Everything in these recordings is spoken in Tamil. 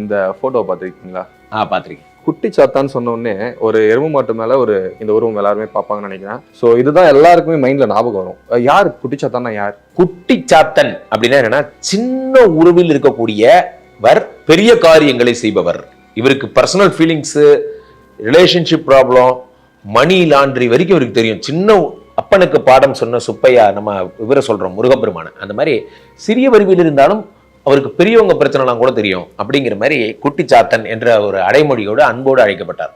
இந்த போட்டோ பார்த்துருக்கீங்களா? பார்த்துருக்கேன். குட்டி சாத்தான்னு சொன்ன உடனே ஒரு எருமை மாட்டு மேல ஒரு இந்த உருவம் எல்லாருமே பார்ப்பாங்கன்னு நினைக்கிறேன். ஸோ இதுதான் எல்லாருக்குமே மைண்ட்ல ஞாபகம் வரும். யார் குட்டி சாத்தான்னா யார்? குட்டி சாத்தன் அப்படின்னா என்னன்னா, சின்ன உருவில் இருக்கக்கூடியவர், பெரிய காரியங்களை செய்பவர். இவருக்கு பர்சனல் ஃபீலிங்ஸ், ரிலேஷன்ஷிப் ப்ராப்ளம், மணி லாண்ட்ரி வரைக்கும் இவருக்கு தெரியும். சின்ன அப்பனுக்கு பாடம் சொன்ன சுப்பையா, நம்ம இவரை சொல்றோம் முருகப்பெருமான, அந்த மாதிரி சிறிய வடிவில் இருந்தாலும் அவருக்கு பெரியவங்க பிரச்சனைலாம் கூட தெரியும். அப்படிங்கிற மாதிரி குட்டி சாத்தன் என்ற ஒரு அடைமொழியோடு அன்போடு அழைக்கப்பட்டார்.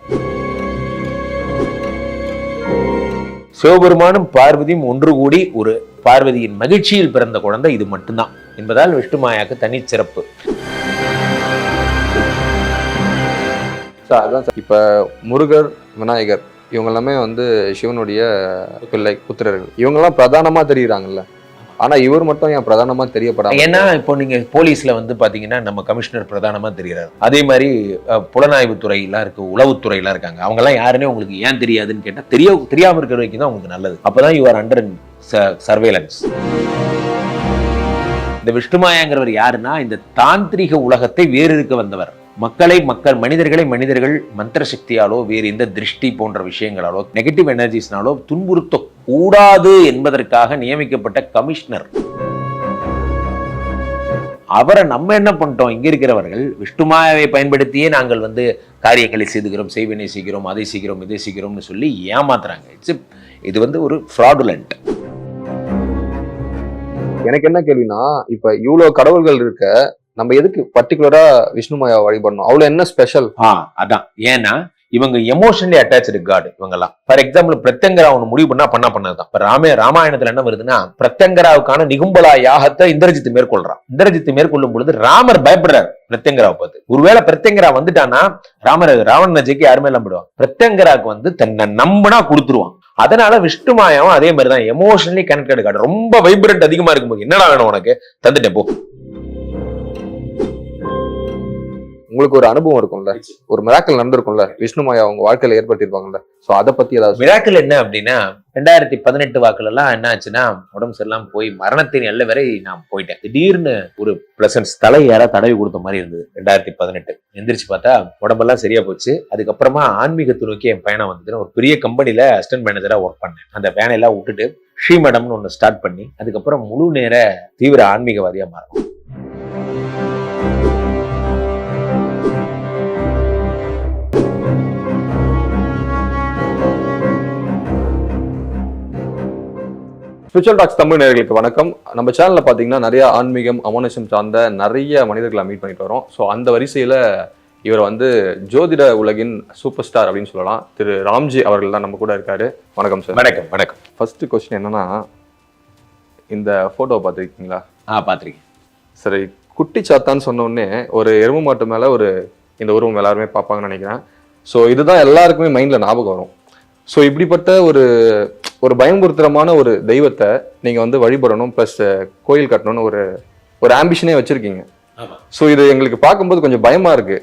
சிவபெருமானும் பார்வதியும் ஒன்று கூடி ஒரு பார்வதியின் மகிழ்ச்சியில் பிறந்த குழந்தை இது மட்டும்தான் என்பதால் விஷ்ணுமாயாக்கு தனி சிறப்பு. அதான் சார், இப்ப முருகர், விநாயகர் இவங்க எல்லாமே சிவனுடைய பிள்ளை புத்திரர்கள். இவங்கெல்லாம் பிரதானமா தெரியுறாங்கல்ல, ஆனா இவர் மட்டும் ஏன் பிரதானமா தெரியப்படாது? ஏன்னா இப்போ நீங்க போலீஸ்ல பாத்தீங்கன்னா நம்ம கமிஷனர் பிரதானமா தெரிகிறார். அதே மாதிரி புலனாய்வு துறையெல்லாம் இருக்கு, உளவுத்துறை எல்லாம் இருக்காங்க. அவங்க எல்லாம் யாருன்னே உங்களுக்கு ஏன் தெரியாதுன்னு கேட்டா தெரியாம இருக்கிற வரைக்கும் தான் உங்களுக்கு நல்லது. அப்பதான் யூ ஆர் அண்டர் சர்வேலன்ஸ். இந்த விஷ்ணுமாயாங்கிறவர் யாருன்னா, இந்த தாந்திரிக உலகத்தை வேறு இருக்க வந்தவர். மனிதர்களை மனிதர்கள் மந்திர சக்தியாலோ வேறு எந்த திருஷ்டி போன்ற விஷயங்களாலோ நெகட்டிவ் எனர்ஜிஸ்னாலோ துன்புறுத்த கூடாது என்பதற்காக நியமிக்கப்பட்ட கமிஷனர். அவரை நம்ம என்ன பண்ணிட்டோம், இங்க இருக்கிறவர்கள் விஷ்ணுமாயாவை பயன்படுத்தியே நாங்கள் காரியங்களை செய்துகிறோம், செய்வினை செய்கிறோம், அதை செய்கிறோம், இதை செய்கிறோம்னு சொல்லி ஏமாத்துறாங்க. இது ஒரு ஃப்ராடுலண்ட். எனக்கு என்ன கேள்வினா, இப்ப இவ்வளவு கடவுள்கள் இருக்க நம்ம எதுக்கு பர்டிகுலரா விஷ்ணுமாயா வழிபடணும்? அவ்வளவு என்ன ஸ்பெஷல்? அதான், ஏன்னா இவங்க எமோஷனலி அட்டாச்சு காட். இவங்கெல்லாம் ஃபார் எக்ஸாம்பிள் பிரத்யங்கரா ஒண்ணு முடிவு பண்ணதுதான். இப்ப ராமாயணத்துல என்ன வருதுன்னா, பிரத்யங்கராவுக்கான நிகும்பலா யாகத்தை இந்திரஜித்து மேற்கொள்றான். இந்திரஜித்து மேற்கொள்ளும் பொழுது ராமர் பயப்படுறாரு பிரத்யங்கராவை பார்த்து. ஒருவேளை பிரத்யங்கரா வந்துட்டானா ராவண ஜெயிக்க யாருமே நம்பிடுவான். பிரத்யங்கராவுக்கு தன்னை நம்பினா கொடுத்துருவான். அதனால விஷ்ணுமாயாவும் அதே மாதிரிதான் எமோஷனலி கனெக்டட் காட். ரொம்ப வைப்ரண்ட் அதிகமா இருக்கும்போது என்னடா வேணும் உனக்கு, தந்துட்டேன் போ. உங்களுக்கு ஒரு அனுபவம் இருக்கும்ல, ஒரு மிராக்கிள் நடந்திருக்கும்ல, விஷ்ணுமாயா உங்க வாழ்க்கையில ஏற்பட்டிருப்பாங்கல்ல. சோ அதை பத்தி ஏதாவது மிராக்கிள் என்ன அப்படின்னா, 2018 வாக்குல எல்லாம் என்ன ஆச்சுன்னா, உடம்பு சரியில்லாம போய் மரணத்தின் எல்லை வரை நான் போயிட்டேன். திடீர்னு ஒரு பிரசன்ஸ் தலை யாரா தடவி கொடுத்த மாதிரி இருந்தது. 2018 எந்திரிச்சு பார்த்தா உடம்பெல்லாம் சரியா போச்சு. அதுக்கப்புறமா ஆன்மீகத்தை நோக்கி என் பயணம் வந்ததுன்னு ஒரு பெரிய கம்பெனில அசிஸ்டன்ட் மேனேஜரா ஒர்க் பண்ணேன். அந்த வேலையெல்லாம் விட்டுட்டு ஸ்ரீமடம்னு ஒண்ணு ஸ்டார்ட் பண்ணி அதுக்கப்புறம் முழு நேர தீவிர ஆன்மீகவாதியா மாறணும். ஸ்பிரிச்சுவல் டாக்ஸ் தமிழ் நேயர்களுக்கு வணக்கம். நம்ம சேனல்ல பாத்தீங்கன்னா நிறைய ஆன்மீகம், அமானுஷம் சார்ந்த நிறைய மனிதர்களை மீட் பண்ணிட்டு வரோம். ஸோ அந்த வரிசையில இவர் ஜோதிட உலகின் சூப்பர் ஸ்டார் அப்படின்னு சொல்லலாம், திரு ராம்ஜி அவர்கள் தான் நம்ம கூட இருக்காரு. வணக்கம் சார். வணக்கம். வணக்கம். ஃபர்ஸ்ட் கொஸ்டின் என்னன்னா, இந்த போட்டோ பார்த்துருக்கீங்களா? பார்த்துருக்கேன். சரி, குட்டி சாத்தான்னு சொன்ன உடனே ஒரு எருமை மாட்டு மேல ஒரு இந்த உருவம் எல்லாருமே பார்ப்பாங்கன்னு நினைக்கிறேன். ஸோ இதுதான் எல்லாருக்குமே மைண்ட்ல ஞாபகம் வரும். ஸோ இப்படிப்பட்ட ஒரு பயமுறுத்துறமான ஒரு தெய்வத்தை நீங்க வழிபடணும், பிளஸ் கோயில் கட்டணும்னு ஒரு ஆம்பிஷனே வச்சிருக்கீங்க. ஸோ இது எங்களுக்கு பார்க்கும்போது கொஞ்சம் பயமா இருக்கு.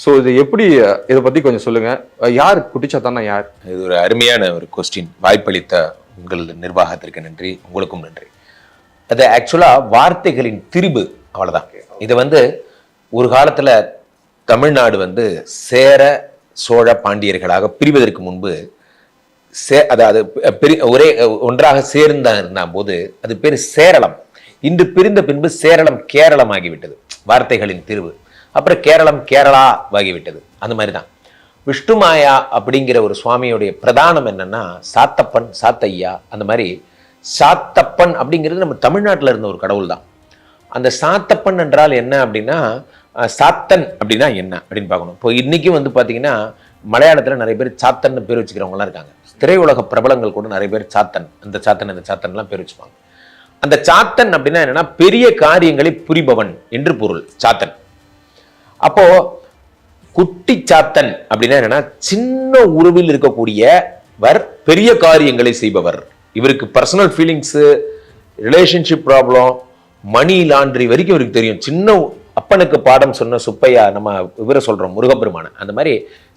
ஸோ இது எப்படி, இதை பத்தி கொஞ்சம் சொல்லுங்க. யார் குட்டிச்சாத்தான்னா யார்? இது ஒரு அருமையான ஒரு கொஸ்டின். வாய்ப்பளித்த உங்கள் நிர்வாகத்திற்கு நன்றி, உங்களுக்கும் நன்றி. அது ஆக்சுவலா வார்த்தைகளின் திரிபு, அவ்வளவுதான். இது ஒரு காலத்துல தமிழ்நாடு சேர சோழ பாண்டியர்களாக பிரிவதற்கு முன்பு அதாவது ஒரே ஒன்றாக சேர்ந்த போது அது பேர் சேரளம். இன்று பிரிந்த பின்பு சேரளம் கேரளம் ஆகிவிட்டது, வார்த்தைகளின் திரிவு. அப்புறம் கேரளம் கேரளா ஆகிவிட்டது. அந்த மாதிரிதான் விஷ்ணுமாயா அப்படிங்கிற ஒரு சுவாமியுடைய பிரதானம் என்னன்னா, சாத்தப்பன், சாத்தையா. அந்த மாதிரி சாத்தப்பன் அப்படிங்கிறது நம்ம தமிழ்நாட்டில் இருந்த ஒரு கடவுள் தான். அந்த சாத்தப்பன் என்றால் என்ன அப்படின்னா, சாத்தன் அப்படின்னா என்ன அப்படின்னு பார்க்கணும். இப்போ இன்னைக்கும் பாத்தீங்கன்னா மலையாளத்துல நிறைய பேர் சாத்தன் பேர் வச்சுக்கிறவங்கலாம் இருக்காங்க. திரையுலக பிரபலங்கள் கூட நிறைய பேர் சாத்தன், அந்த சாத்தன், இந்த சாத்தன்லாம் பேர் வச்சுப்பாங்க. அந்த சாத்தன் அப்படின்னா என்னன்னா, பெரிய காரியங்களை புரிபவன் என்று பொருள் சாத்தன். அப்போ குட்டி சாத்தன் அப்படின்னா என்னன்னா, சின்ன உருவில் இருக்கக்கூடியவர், பெரிய காரியங்களை செய்பவர். இவருக்கு பர்சனல் ஃபீலிங்ஸ், ரிலேஷன்ஷிப் ப்ராப்ளம், மணி லாண்ட்ரி வரைக்கும் இவருக்கு தெரியும். சின்ன அப்பனுக்கு பாடம் சொன்ன சுப்பையா, நம்ம இவரை சொல்றோம் முருகப்பெருமான, அந்த மாதிரி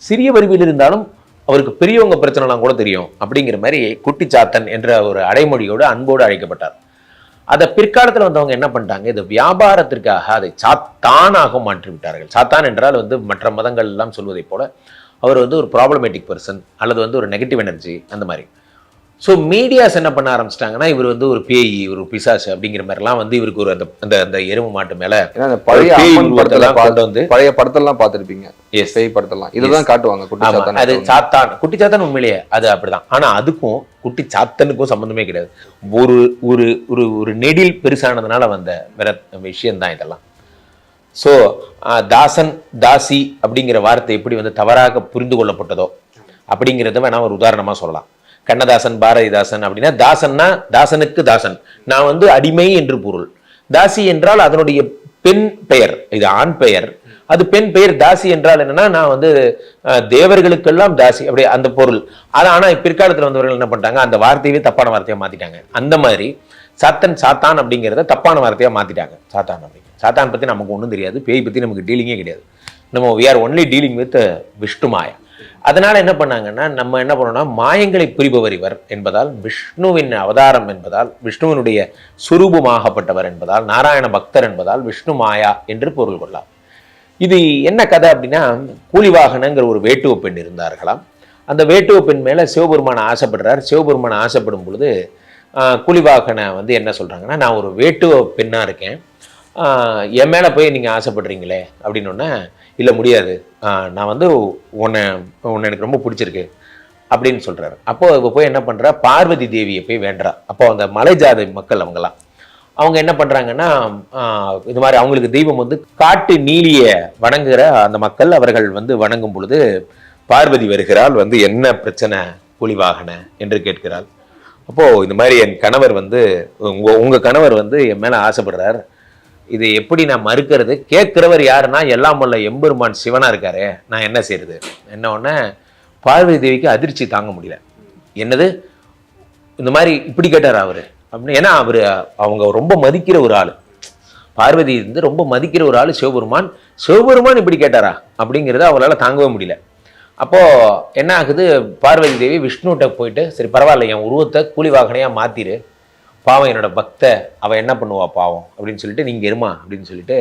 சிறிய வடிவில் இருந்தாலும் அவருக்கு பெரியவங்க பிரச்சனைலாம் கூட தெரியும். அப்படிங்கிற மாதிரி குட்டி சாத்தன் என்ற ஒரு அடைமொழியோடு அன்போடு அழைக்கப்பட்டார். அதை பிற்காலத்துல வந்தவங்க என்ன பண்ணிட்டாங்க, இது வியாபாரத்திற்காக அதை சாத்தானாக மாற்றி விட்டார்கள். சாத்தான் என்றால் வந்து மற்ற மதங்கள் எல்லாம் சொல்வதை போல அவர் வந்து ஒரு ப்ராப்ளமேட்டிக் பர்சன் அல்லது வந்து ஒரு நெகட்டிவ் எனர்ஜி அந்த மாதிரி. ஸோ மீடியாஸ் என்ன பண்ண ஆரம்பிச்சிட்டாங்கன்னா, இவர் வந்து ஒரு பேய், ஒரு பிசாசு அப்படிங்கிற மாதிரிலாம் வந்து இவருக்கு ஒரு அந்த அந்த எருமை மாட்டு மேல பழைய கொண்டு வந்து பழைய படத்தெல்லாம் பார்த்திருப்பீங்க, பேய் படத்தெல்லாம் இதுதான் காட்டுவாங்க. குட்டி சாத்தான், அது சாத்தான், குட்டி சாத்தான் உண்மையிலேயே அது அப்படிதான். ஆனா அதுக்கும் குட்டி சாத்தனுக்கும் சம்பந்தமே கிடையாது. ஒரு ஒரு ஒரு ஒரு நெடில் பெருசானதுனால வந்த வேற விஷயம்தான் இதெல்லாம். ஸோ தாசன் தாசி அப்படிங்கிற வார்த்தை எப்படி வந்து தவறாக புரிந்து கொள்ளப்பட்டதோ அப்படிங்கிறத வேணா ஒரு உதாரணமா சொல்லலாம். கண்ணதாசன், பாரதிதாசன் அப்படின்னா தாசன்னா தாசனுக்கு தாசன், நான் வந்து அடிமை என்று பொருள். தாசி என்றால் அதனுடைய பெண் பெயர், இது ஆண் பெயர், அது பெண் பெயர். தாசி என்றால் என்னன்னா, நான் வந்து தேவர்களுக்கெல்லாம் தாசி அப்படி அந்த பொருள். ஆனா பிற்காலத்தில் வந்தவர்கள் என்ன பண்ணிட்டாங்க, அந்த வார்த்தையவே தப்பான வார்த்தையா மாத்திட்டாங்க. அந்த மாதிரி சாத்தான் அப்படிங்கிறத தப்பான வார்த்தையா மாத்திட்டாங்க. சாத்தான் பத்தி நமக்கு ஒன்றும் தெரியாது, பேய் பத்தி நமக்கு டீலிங்கே கிடையாது. நம்ம we are only dealing with Vishnu மாயா. அதனால என்ன பண்ணாங்கன்னா, நம்ம என்ன பண்ணோம்னா, மாயங்களை புரிபவர் இவர் என்பதால், விஷ்ணுவின் அவதாரம் என்பதால், விஷ்ணுவினுடைய சுரூபமாகப்பட்டவர் என்பதால், நாராயண பக்தர் என்பதால் விஷ்ணு மாயா என்று பொருள் கொள்ளலாம். இது என்ன கதை அப்படின்னா, கூலிவாகனங்கிற ஒரு வேட்டுவ பெண் இருந்தார்களாம். அந்த வேட்டுவ பெண் மேல சிவபெருமான் ஆசைப்படுறார். சிவபெருமான் ஆசைப்படும் பொழுது கூலிவாகனை வந்து என்ன சொல்றாங்கன்னா, நான் ஒரு வேட்டுவ பெண்ணா இருக்கேன், என் மேல போய் நீங்க ஆசைப்படுறீங்களே அப்படின்னோடனே, இல்லை முடியாது, நான் வந்து உன்னை எனக்கு ரொம்ப பிடிச்சிருக்கு அப்படின்னு சொல்றாரு. அப்போ இப்போ போய் என்ன பண்றா, பார்வதி தேவியை போய் வேண்டா. அப்போ அந்த மலை ஜாதி மக்கள் அவங்கெல்லாம் அவங்க என்ன பண்றாங்கன்னா, இது மாதிரி அவங்களுக்கு தெய்வம் வந்து காட்டு நீலிய வணங்குகிற அந்த மக்கள், அவர்கள் வந்து வணங்கும் பொழுது பார்வதி வருகிறாள். வந்து என்ன பிரச்சனை கூலிவாகன என்று கேட்கிறாள். அப்போ இந்த மாதிரி என் கணவர் வந்து உங்க கணவர் வந்து என் மேல ஆசைப்படுறார், இது எப்படி நான் மறுக்கிறது, கேட்கிறவர் யாருன்னா எல்லாம் வல்ல எம்பெருமான் சிவனா இருக்காரு, நான் என்ன செய்யறது என்ன ஒண்ணு. பார்வதி தேவிக்கு அதிர்ச்சி தாங்க முடியல. என்னது இந்த மாதிரி இப்படி கேட்டார் அவரு அப்படின்னு. ஏன்னா அவங்க ரொம்ப மதிக்கிற ஒரு ஆளு, பார்வதி வந்து ரொம்ப மதிக்கிற ஒரு ஆளு சிவபெருமான் இப்படி கேட்டாரா அப்படிங்கிறத அவங்களால தாங்கவே முடியல. அப்போ என்ன ஆகுது, பார்வதி தேவி விஷ்ணுகிட்ட போயிட்டு, சரி பரவாயில்ல, என் உருவத்தை கூலிவாகனையா மாத்திரு, பாவம் என்னோட பக்த, அவ என்ன பண்ணுவா பாவம் அப்படின்னு சொல்லிட்டு, நீங்க இருமா அப்படின்னு சொல்லிட்டு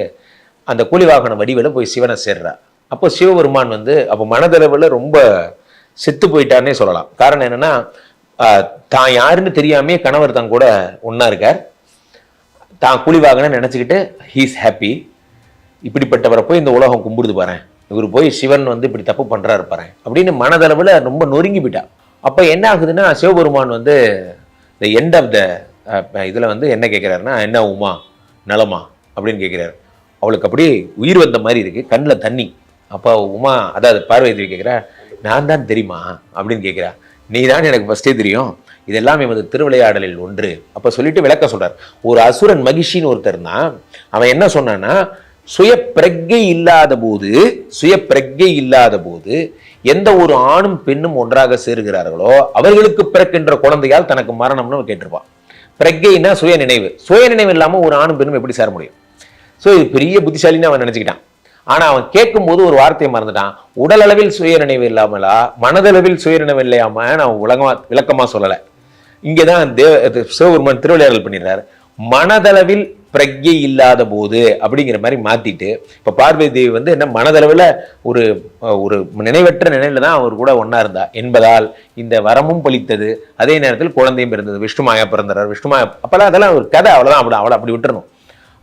அந்த கூலிவாகன வடிவில் போய் சிவனை சேர்றா. அப்போ சிவபெருமான் வந்து அப்போ மனதளவில் ரொம்ப செத்து போயிட்டார்னே சொல்லலாம். காரணம் என்னன்னா, தான் யாருன்னு தெரியாமே கணவர் தான் கூட ஒன்னா இருக்கார், தான் கூலிவாகன நினைச்சுக்கிட்டு ஹீஸ் ஹாப்பி, இப்படிப்பட்டவரை போய் இந்த உலகம் கும்பிடுது பாரு, இவர் போய் சிவன் வந்து இப்படி தப்பு பண்றாரு பாரு அப்படின்னு மனதளவில் ரொம்ப நொறுங்கி போயிட்டா. அப்போ என்ன ஆகுதுன்னா, சிவபெருமான் வந்து இந்த எண்ட் ஆஃப் த இதுல வந்து என்ன கேட்கிறாருன்னா, என்ன உமா நலமா அப்படின்னு கேட்கிறாரு. அவளுக்கு அப்படியே உயிர் வந்த மாதிரி இருக்கு, கண்ணில் தண்ணி. அப்போ உமா, அதாவது பார்வதி தேவி கேட்கிறா, நான் தான் தெரியுமா அப்படின்னு கேட்கிறா. நீ தான் எனக்கு ஃபர்ஸ்டே தெரியும், இதெல்லாம் எமது திருவிளையாடலில் ஒன்று. அப்ப சொல்லிட்டு விளக்க சொல்றார். ஒரு அசுரன் மகிஷின்னு ஒருத்தர் தான், அவன் என்ன சொன்னான்னா, சுய பிரஜை இல்லாத போது எந்த ஒரு ஆணும் பெண்ணும் ஒன்றாக சேருகிறார்களோ அவர்களுக்கு பிறக்கின்ற குழந்தையால் தனக்கு மரணம்னு கேட்டிருப்பான். பிரஜைன்னா சுய நினைவு இல்லாம ஒரு ஆணும் பெண்ணும் எப்படி சேர முடியும்? ஸோ இது பெரிய புத்திசாலின்னு அவன் நினைச்சுக்கிட்டான். ஆனா அவன் கேட்கும் போது ஒரு வார்த்தையை மறந்துட்டான். உடல் அளவில் சுய நினைவு இல்லாமலா மனதளவில் சுய நினைவு இல்லாம நான் விளக்கமா சொல்லலை. இங்கேதான் சிவபெருமான் திருவிளையாடல் பண்ணிடுறாரு. மனதளவில் பிரஜை இல்லாத போது அப்படிங்கிற மாதிரி மாத்திட்டு, இப்ப பார்வதி தேவி வந்து என்ன மனதளவில் ஒரு ஒரு நினைவற்ற நினைவுல தான் அவர் கூட ஒன்னா இருந்தா என்பதால் இந்த வரமும் பலித்தது, அதே நேரத்தில் குழந்தையும் பிறந்தது. விஷ்ணுமாயா பிறந்தார். விஷ்ணுமாயா அப்பெல்லாம் அதெல்லாம் ஒரு கதை, அவ்வளவுதான், அவளை அப்படி விட்டுறணும்.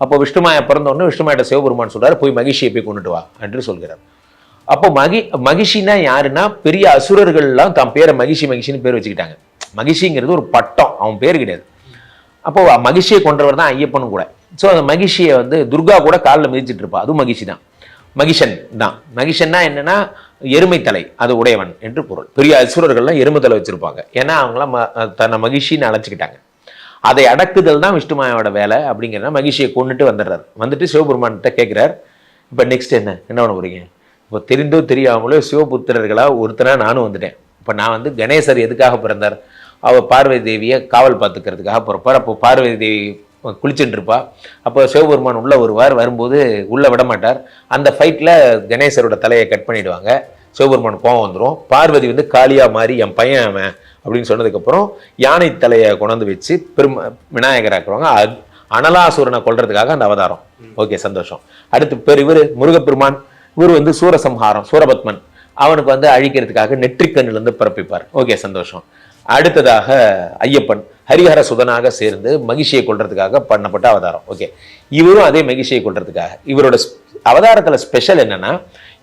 அப்போ விஷ்ணுமாயா பிறந்தோன்னு விஷ்ணுமாயிட்ட சிவபெருமான் சொல்றாரு, போய் மகிஷியை போய் கொண்டுட்டு வா என்று சொல்கிறார். அப்போ மகிஷினா யாருன்னா, பெரிய அசுரர்கள்லாம் தான் பேரை மகிஷின்னு பேர் வச்சுக்கிட்டாங்க. மகிஷிங்கிறது ஒரு பட்டம், அவன் பேர் கிடையாது. அப்போ மகிஷியை கொன்றவர் தான் ஐயப்பனும் கூட. ஸோ அந்த மகிஷியை வந்து துர்கா கூட காலில் மிதிச்சிட்டு இருப்பா, அதுவும் மகிஷி தான். மகிஷன் தான். மகிஷன்னா என்னன்னா, எருமை தலை அது உடையவன் என்று பொருள். பெரிய அசுரர்கள்லாம் எருமை தலை வச்சிருப்பாங்க, ஏன்னா அவங்களாம் தன்னை மகிஷின்னு அழைச்சிக்கிட்டாங்க. அதை அடக்குதல் தான் விஷ்ணுமாயோட வேலை. அப்படிங்கிறத மகிஷியை கொண்டுட்டு வந்துடுறாரு. வந்துட்டு சிவபெருமான்கிட்ட கேட்கிறார், இப்போ நெக்ஸ்ட் என்ன பண்ண போறீங்க? இப்போ தெரிந்தோ தெரியாமலோ சிவபுத்திரர்களா ஒருத்தனா நானும் வந்துட்டேன். இப்போ நான் வந்து கணேசர் எதுக்காக பிறந்தார்? அவள் பார்வதி தேவியை காவல் பார்த்துக்கிறதுக்காக பிறப்பார். அப்போ பார்வதி தேவி குளிச்சுட்டு இருப்பா. அப்போ சிவபெருமான் உள்ள வரும்போது உள்ள விட மாட்டார். அந்த ஃபைட்ல கணேசரோட தலையை கட் பண்ணிடுவாங்க. சிவபெருமான் கோவம் வந்துடும். பார்வதி வந்து காளியா மாறி என் பையன் அவன் அப்படின்னு சொன்னதுக்கப்புறம் யானை தலையை கொண்டாந்து வச்சு விநாயகர் ஆக்குவாங்க. அனலாசுரனை கொல்றதுக்காக அந்த அவதாரம். ஓகே, சந்தோஷம். அடுத்து இவரு முருகப்பெருமான், இவர் வந்து சூரசம்ஹாரம், சூரபத்மன், அவனுக்கு வந்து அழிக்கிறதுக்காக நெற்றிக்கண்ணிலிருந்து பிறப்பிப்பார். ஓகே, சந்தோஷம். அடுத்ததாக ஐயப்பன் ஹரிஹர சுதனாக சேர்ந்து மகிஷியை கொல்றதுக்காக பண்ணப்பட்ட அவதாரம். ஓகே, இவரும் அதே மகிஷியை கொல்றதுக்காக. இவரோட அவதாரத்துல ஸ்பெஷல் என்னன்னா,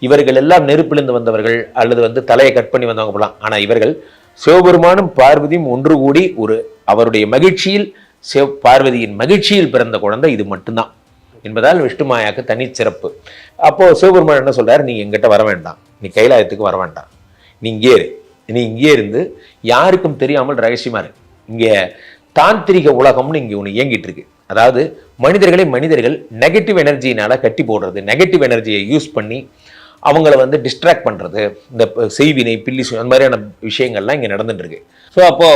இவர்கள் எல்லாம் நெருப்பிலிருந்து வந்தவர்கள் அல்லது வந்து தலையை கட் பண்ணி வந்தவங்க போலாம். ஆனா இவர்கள் சிவபெருமானும் பார்வதியும் ஒன்று கூடி அவருடைய மகிழ்ச்சியில் பார்வதியின் மகிழ்ச்சியில் பிறந்த குழந்தை இது மட்டும்தான் என்பதால் விஷ்ணுமாயாக்கு தனி சிறப்பு. அப்போ சிவபெருமான் என்ன சொல்றாரு, நீ எங்கிட்ட வர வேண்டாம், நீ கைலாயத்துக்கு வர வேண்டாம், நீ இங்கே இருந்து யாருக்கும் தெரியாமல் ரகசியமா இருக்கு. இங்க தாந்திரிக உலகம்னு இங்க ஒண்ணு இயங்கிட்டு இருக்கு. அதாவது மனிதர்கள் நெகட்டிவ் எனர்ஜினால கட்டி போடுறது, நெகட்டிவ் எனர்ஜியை யூஸ் பண்ணி அவங்கள வந்து டிஸ்ட்ராக்ட் பண்றது, இந்த செய்வினை பில்லி அந்த மாதிரியான விஷயங்கள்லாம் இங்க நடந்துட்டு இருக்கு. ஸோ அப்போ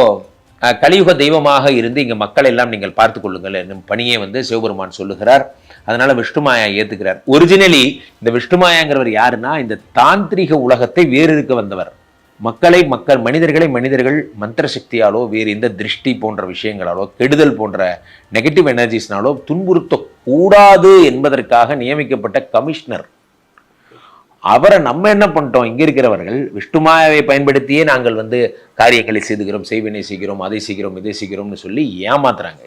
கலியுக தெய்வமாக இருந்து இங்க மக்கள் எல்லாம் நீங்கள் பார்த்து கொள்ளுங்கள் என்னும் பணியை வந்து சிவபெருமான் சொல்லுகிறார். அதனால விஷ்ணுமாயா ஏத்துக்கிறார். ஒரிஜினலி இந்த விஷ்ணுமாயாங்கிறவர் யாருன்னா, இந்த தாந்திரிக உலகத்தை வேறு இருக்க வந்தவர். மனிதர்களை மந்திர சக்தியாலோ வேறு எந்த திருஷ்டி போன்ற விஷயங்களாலோ கெடுதல் போன்ற நெகட்டிவ் எனர்ஜிஸ்னாலோ துன்புறுத்த கூடாது என்பதற்காக நியமிக்கப்பட்ட கமிஷனர். அவரை நம்ம என்ன பண்ணிட்டோம், இங்க இருக்கிறவர்கள் விஷ்ணுமாயாவை பயன்படுத்தியே நாங்கள் வந்து காரியங்களை செய்துகிறோம், செய்வினை செய்கிறோம், அதை செய்கிறோம், இதை செய்கிறோம்னு சொல்லி ஏமாத்துறாங்க.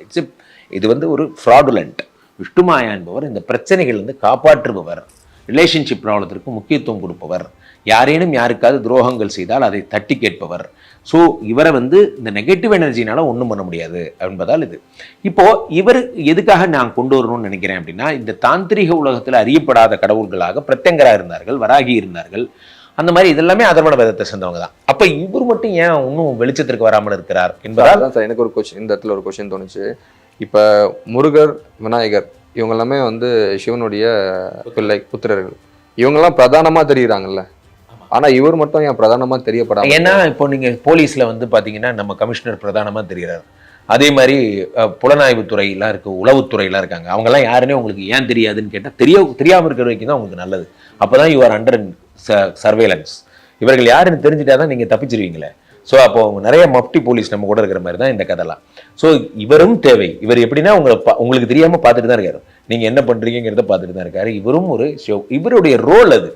இது வந்து ஒரு ஃப்ராடுலண்ட். விஷ்ணுமாயா என்பவர் இந்த பிரச்சனைகள் வந்து காப்பாற்றுபவர், ரிலேஷன்ஷிப் ப்ராப்ளத்திற்கு முக்கியத்துவம் கொடுப்பவர், யாரேனும் யாருக்காவது துரோகங்கள் செய்தால் அதை தட்டி கேட்பவர். ஸோ இவரை வந்து இந்த நெகட்டிவ் எனர்ஜினால ஒன்றும் பண்ண முடியாது என்பதால் இது. இப்போ இவர் எதுக்காக நான் கொண்டு வரணும்னு நினைக்கிறேன் அப்படின்னா, இந்த தாந்திரிக உலகத்தில் அறியப்படாத கடவுள்களாக பிரத்யங்கரா இருந்தார்கள், வராகி இருந்தார்கள், அந்த மாதிரி இதெல்லாமே அதர்வண வேதத்தை சேர்ந்தவங்க தான். அப்ப இவர் மட்டும் ஏன் இன்னும் வெளிச்சத்திற்கு வராமல் இருக்கிறார் என்பதால் சார் எனக்கு ஒரு கொஸ்டின், இந்த இடத்துல ஒரு கொஸ்டின் தோணுச்சு. இப்ப முருகர், விநாயகர் இவங்க எல்லாமே வந்து சிவனுடைய புத்திரர்கள், இவங்கெல்லாம் பிரதானமா தெரியுறாங்கல்ல. ஆனா இவர் மட்டும் ஏன் பிரதானமா தெரியப்படாம? ஏன்னா இப்போ நீங்க போலீஸ்ல வந்து பாத்தீங்கன்னா நம்ம கமிஷனர் பிரதானமா தெரிகிறார். அதே மாதிரி புலனாய்வு துறையெல்லாம் இருக்கு, உளவுத்துறையெல்லாம் இருக்காங்க. அவங்க எல்லாம் யாருன்னே உங்களுக்கு ஏன் தெரியாதுன்னு கேட்டா தெரியாம இருக்கிற வரைக்கும் தான் உங்களுக்கு நல்லது. அப்பதான் யூ ஆர் அண்டர் சர்வேலன்ஸ். இவர்கள் யாருன்னு தெரிஞ்சுட்டாதான் நீங்க தப்பிச்சிருவீங்களே. ஸோ அப்போ நிறைய மப்டி போலீஸ் நம்ம கூட இருக்கிற மாதிரி தான் இந்த கதைலாம். ஸோ இவரும் தேவை. இவர் எப்படின்னா உங்களுக்கு தெரியாம பார்த்துட்டு தான் இருக்காரு, நீங்க என்ன பண்றீங்கிறத பார்த்துட்டு தான் இருக்காரு. இவரும் ஒரு இவருடைய ரோல் அது.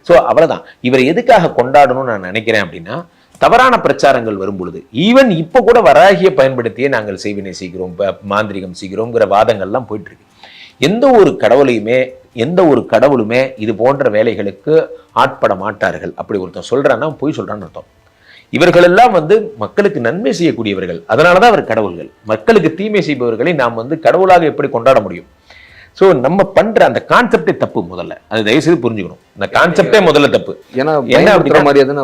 ஸோ அவ்வளவுதான். இவரை எதுக்காக கொண்டாடணும்னு நான் நினைக்கிறேன் அப்படின்னா, தவறான பிரச்சாரங்கள் வரும் பொழுது, ஈவன் இப்போ கூட வராகியை பயன்படுத்தியே நாங்கள் செய்வினை செய்கிறோம், மாந்திரிகம் செய்கிறோம்ங்கிற வாதங்கள்லாம் போயிட்டு இருக்கு. எந்த ஒரு கடவுளுமே இது போன்ற வேலைகளுக்கு ஆட்பட மாட்டார்கள். அப்படி ஒருத்தன் சொல்றான்னா போய் சொல்றான்னு அர்த்தம். இவர்களெல்லாம் வந்து மக்களுக்கு நன்மை செய்யக்கூடியவர்கள், அதனாலதான் அவர் கடவுள்கள். மக்களுக்கு தீமை செய்பவர்களை நாம் வந்து கடவுளாக எப்படி கொண்டாட முடியும்? ஸோ நம்ம பண்ற அந்த கான்செப்டே தப்பு. முதல்ல அது தயவுசெய்து புரிஞ்சுக்கணும். அந்த கான்செப்டே முதல்ல தப்பு. ஏன்னா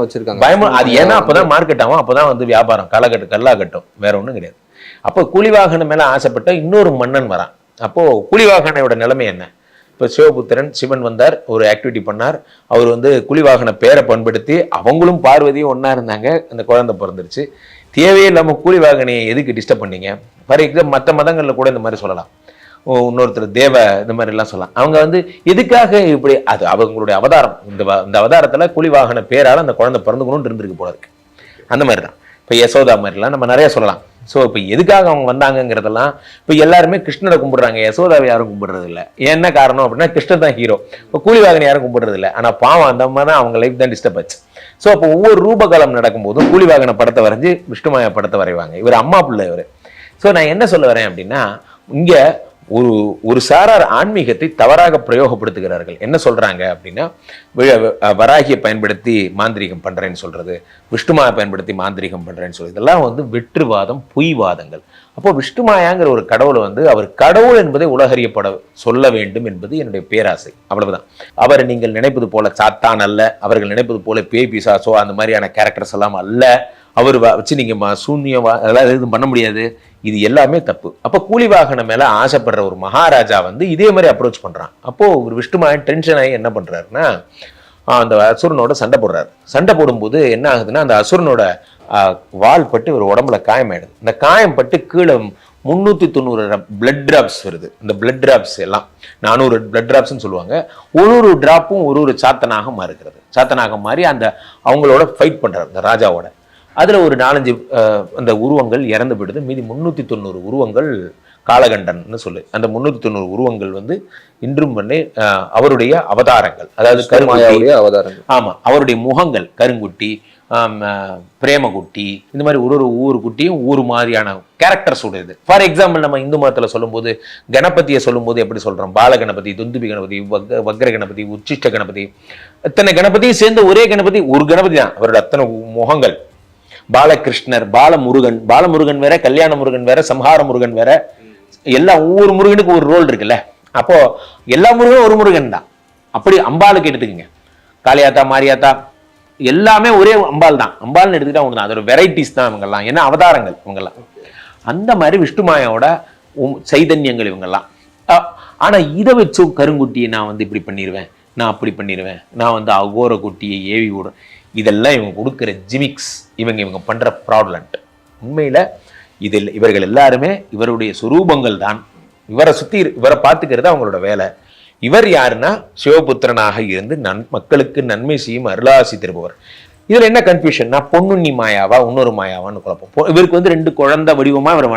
வச்சிருக்காங்க பயமா. அது ஏன்னா அப்பதான் மார்க்கெட் ஆகும், அப்பதான் வந்து வியாபாரம் கல்லாகட்டும், வேற ஒண்ணும் கிடையாது. அப்போ கூலிவாகனம் மேல ஆசைப்பட்ட இன்னொரு மன்னன் வரான். அப்போ கூலிவாகனோட நிலைமை என்ன? இப்போ சிவபுத்திரன் சிவன் வந்தார், ஒரு ஆக்டிவிட்டி பண்ணார். அவர் வந்து கூலிவாகன பேரை பயன்படுத்தி அவங்களும் பார்வதியும் ஒன்னா இருந்தாங்க, அந்த குழந்தை பிறந்துருச்சு. தேவையே இல்லாம கூலிவாகனையை எதுக்கு டிஸ்டர்ப் பண்ணீங்க? ஃபார் எக்ஸாம்பிள் மற்ற மதங்கள்ல கூட இந்த மாதிரி சொல்லலாம். இன்னொருத்தர் தேவ இந்த மாதிரி எல்லாம் சொல்லலாம். அவங்க வந்து எதுக்காக இப்படி, அது அவங்களுடைய அவதாரம். இந்த அவதாரத்துல கூலிவாகன பேரால அந்த குழந்தை பிறந்துக்கணும்னு இருந்திருக்கு போல இருக்கு. அந்த மாதிரி தான் இப்போ யசோதா மாதிரிலாம் நம்ம நிறைய சொல்லலாம். ஸோ இப்போ எதுக்காக அவங்க வந்தாங்கிறதெல்லாம், இப்போ எல்லாருமே கிருஷ்ணரை கும்பிடுறாங்க, யசோதாவை யாரும் கும்பிடுறது இல்லை. என்ன காரணம் அப்படின்னா, கிருஷ்ணன் தான் ஹீரோ. இப்போ கூலிவாகனை யாரும் கும்பிடுறது இல்லை. ஆனால் பாவம் அந்த மாதிரி தான் அவங்க லைஃப் தான் டிஸ்டர்ப் ஆச்சு. ஸோ அப்போ ஒவ்வொரு ரூபகாலம் நடக்கும்போதும் கூலிவாகன படத்தை வரைஞ்சி விஷ்ணுமாயா படத்தை வரைவாங்க. இவர் அம்மா பிள்ளை இவர். ஸோ நான் என்ன சொல்ல வரேன் அப்படின்னா, இங்க ஒரு சாரார் ஆன்மீகத்தை தவறாக பிரயோகப்படுத்துகிறார்கள். என்ன சொல்றாங்க அப்படின்னா, வராகியை பயன்படுத்தி மாந்திரிகம் பண்றேன்னு சொல்றது, விஷ்ணுமாயா பயன்படுத்தி மாந்திரிகம் பண்றேன்னு சொல்றது, இதெல்லாம் வந்து வெற்றுவாதம், பொய்வாதங்கள். அப்போ விஷ்ணுமாயாங்கிற ஒரு கடவுளை வந்து அவர் கடவுள் என்பதை உலகறியப்பட சொல்ல வேண்டும் என்பது என்னுடைய பேராசை. அவ்வளவுதான். அவர் நீங்கள் நினைப்பது போல சாத்தான் அல்ல, அவர்கள் நினைப்பது போல பேய் பிசாசோ அந்த மாதிரியான கேரக்டர்ஸ் எல்லாம் அல்ல. அவர் வச்சு நீங்க சூன்யம் அதெல்லாம் எதுவும் பண்ண முடியாது. இது எல்லாமே தப்பு. அப்போ கூலிவாகனம் மேல ஆசைப்படுற ஒரு மகாராஜா வந்து இதே மாதிரி அப்ரோச் பண்றான். அப்போ ஒரு விஷ்ணுமாயன் டென்ஷன் ஆகி என்ன பண்றாருன்னா, அந்த அசுரனோட சண்டை போடுறாரு. சண்டை போடும்போது என்ன ஆகுதுன்னா, அந்த அசுரனோட வால் பட்டு ஒரு உடம்புல காயமாயிடுது. இந்த காயம் பட்டு கீழே 390 பிளட் டிராப்ஸ் வருது. இந்த பிளட் டிராப்ஸ் எல்லாம் 400 பிளட் டிராப்ஸ்ன்னு சொல்லுவாங்க. ஒரு டிராப்பும் ஒரு சாத்தனாக மாறுகிறது. சாத்தனாக மாறி அந்த அவங்களோட ஃபைட் பண்றாரு இந்த ராஜாவோட. அதுல ஒரு 4-5 அந்த உருவங்கள் இறந்து போயிடுது. மீதி 390 உருவங்கள் காலகண்டன்னு சொல்லு. அந்த 390 உருவங்கள் வந்து இன்றும் வந்து அவருடைய அவதாரங்கள், அதாவது கருமாயாவுடைய அவதாரங்கள். ஆமா, அவருடைய முகங்கள் கருங்குட்டி, பிரேமகுட்டி, இந்த மாதிரி ஒரு ஊர் குட்டியும் ஊர் மாதிரியான கேரக்டர்ஸ் உடையது. ஃபார் எக்ஸாம்பிள் நம்ம இந்து மதத்துல சொல்லும்போது கணபதியை சொல்லும்போது எப்படி சொல்றோம்? பால கணபதி, துந்துபி கணபதி, வக்ர கணபதி, உச்சிஷ்ட கணபதி, அத்தனை கணபதியும் சேர்ந்த ஒரே கணபதி, ஒரு கணபதி தான். அவரோட அத்தனை முகங்கள். பாலகிருஷ்ணர், பாலமுருகன் வேற, கல்யாண முருகன் வேற, சம்ஹார முருகன் வேற. எல்லா ஒவ்வொரு முருகனுக்கு ஒரு ரோல் இருக்குல்ல. அப்போ எல்லா முருகனும் ஒரு முருகன் தான். அப்படி அம்பாளுக்கு எடுத்துக்கங்க, காளியாத்தா, மாரியாத்தா, எல்லாமே ஒரே அம்பாள் தான். அம்பாள்னு எடுத்துக்கிட்டா ஒன்று தான். அதோட வெரைட்டிஸ் தான் இவங்கெல்லாம், ஏன்னா அவதாரங்கள் இவங்கெல்லாம். அந்த மாதிரி விஷ்ணுமாயாவோட சைதன்யங்கள் இவங்கெல்லாம். ஆனா இதை வச்சும் கருங்குட்டியை நான் வந்து இப்படி பண்ணிடுவேன், நான் அப்படி பண்ணிடுவேன், நான் வந்து அகோர குட்டியை ஏவி விடுறேன், இதெல்லாம் இவங்க கொடுக்குற ஜிமிக்ஸ், இவங்க பண்ற ப்ராப்ளண்ட். உண்மையில இவர்கள் எல்லாருமே இவருடைய சுரூபங்கள் தான். இவரை சுத்தி இவரை பார்த்துக்கிறது அவங்களோட வேலை. இவர் யாருன்னா சிவபுத்திரனாக இருந்து மக்களுக்கு நன்மை செய்யும் அருளாசி தருபவர். இதுல என்ன கன்ஃபியூஷன்? நான் பொன்னுண்ணி மாயாவா இன்னொரு மாயாவான்னு குழப்பம். இவருக்கு வந்து 2 குழந்தை வடிவமா இவர்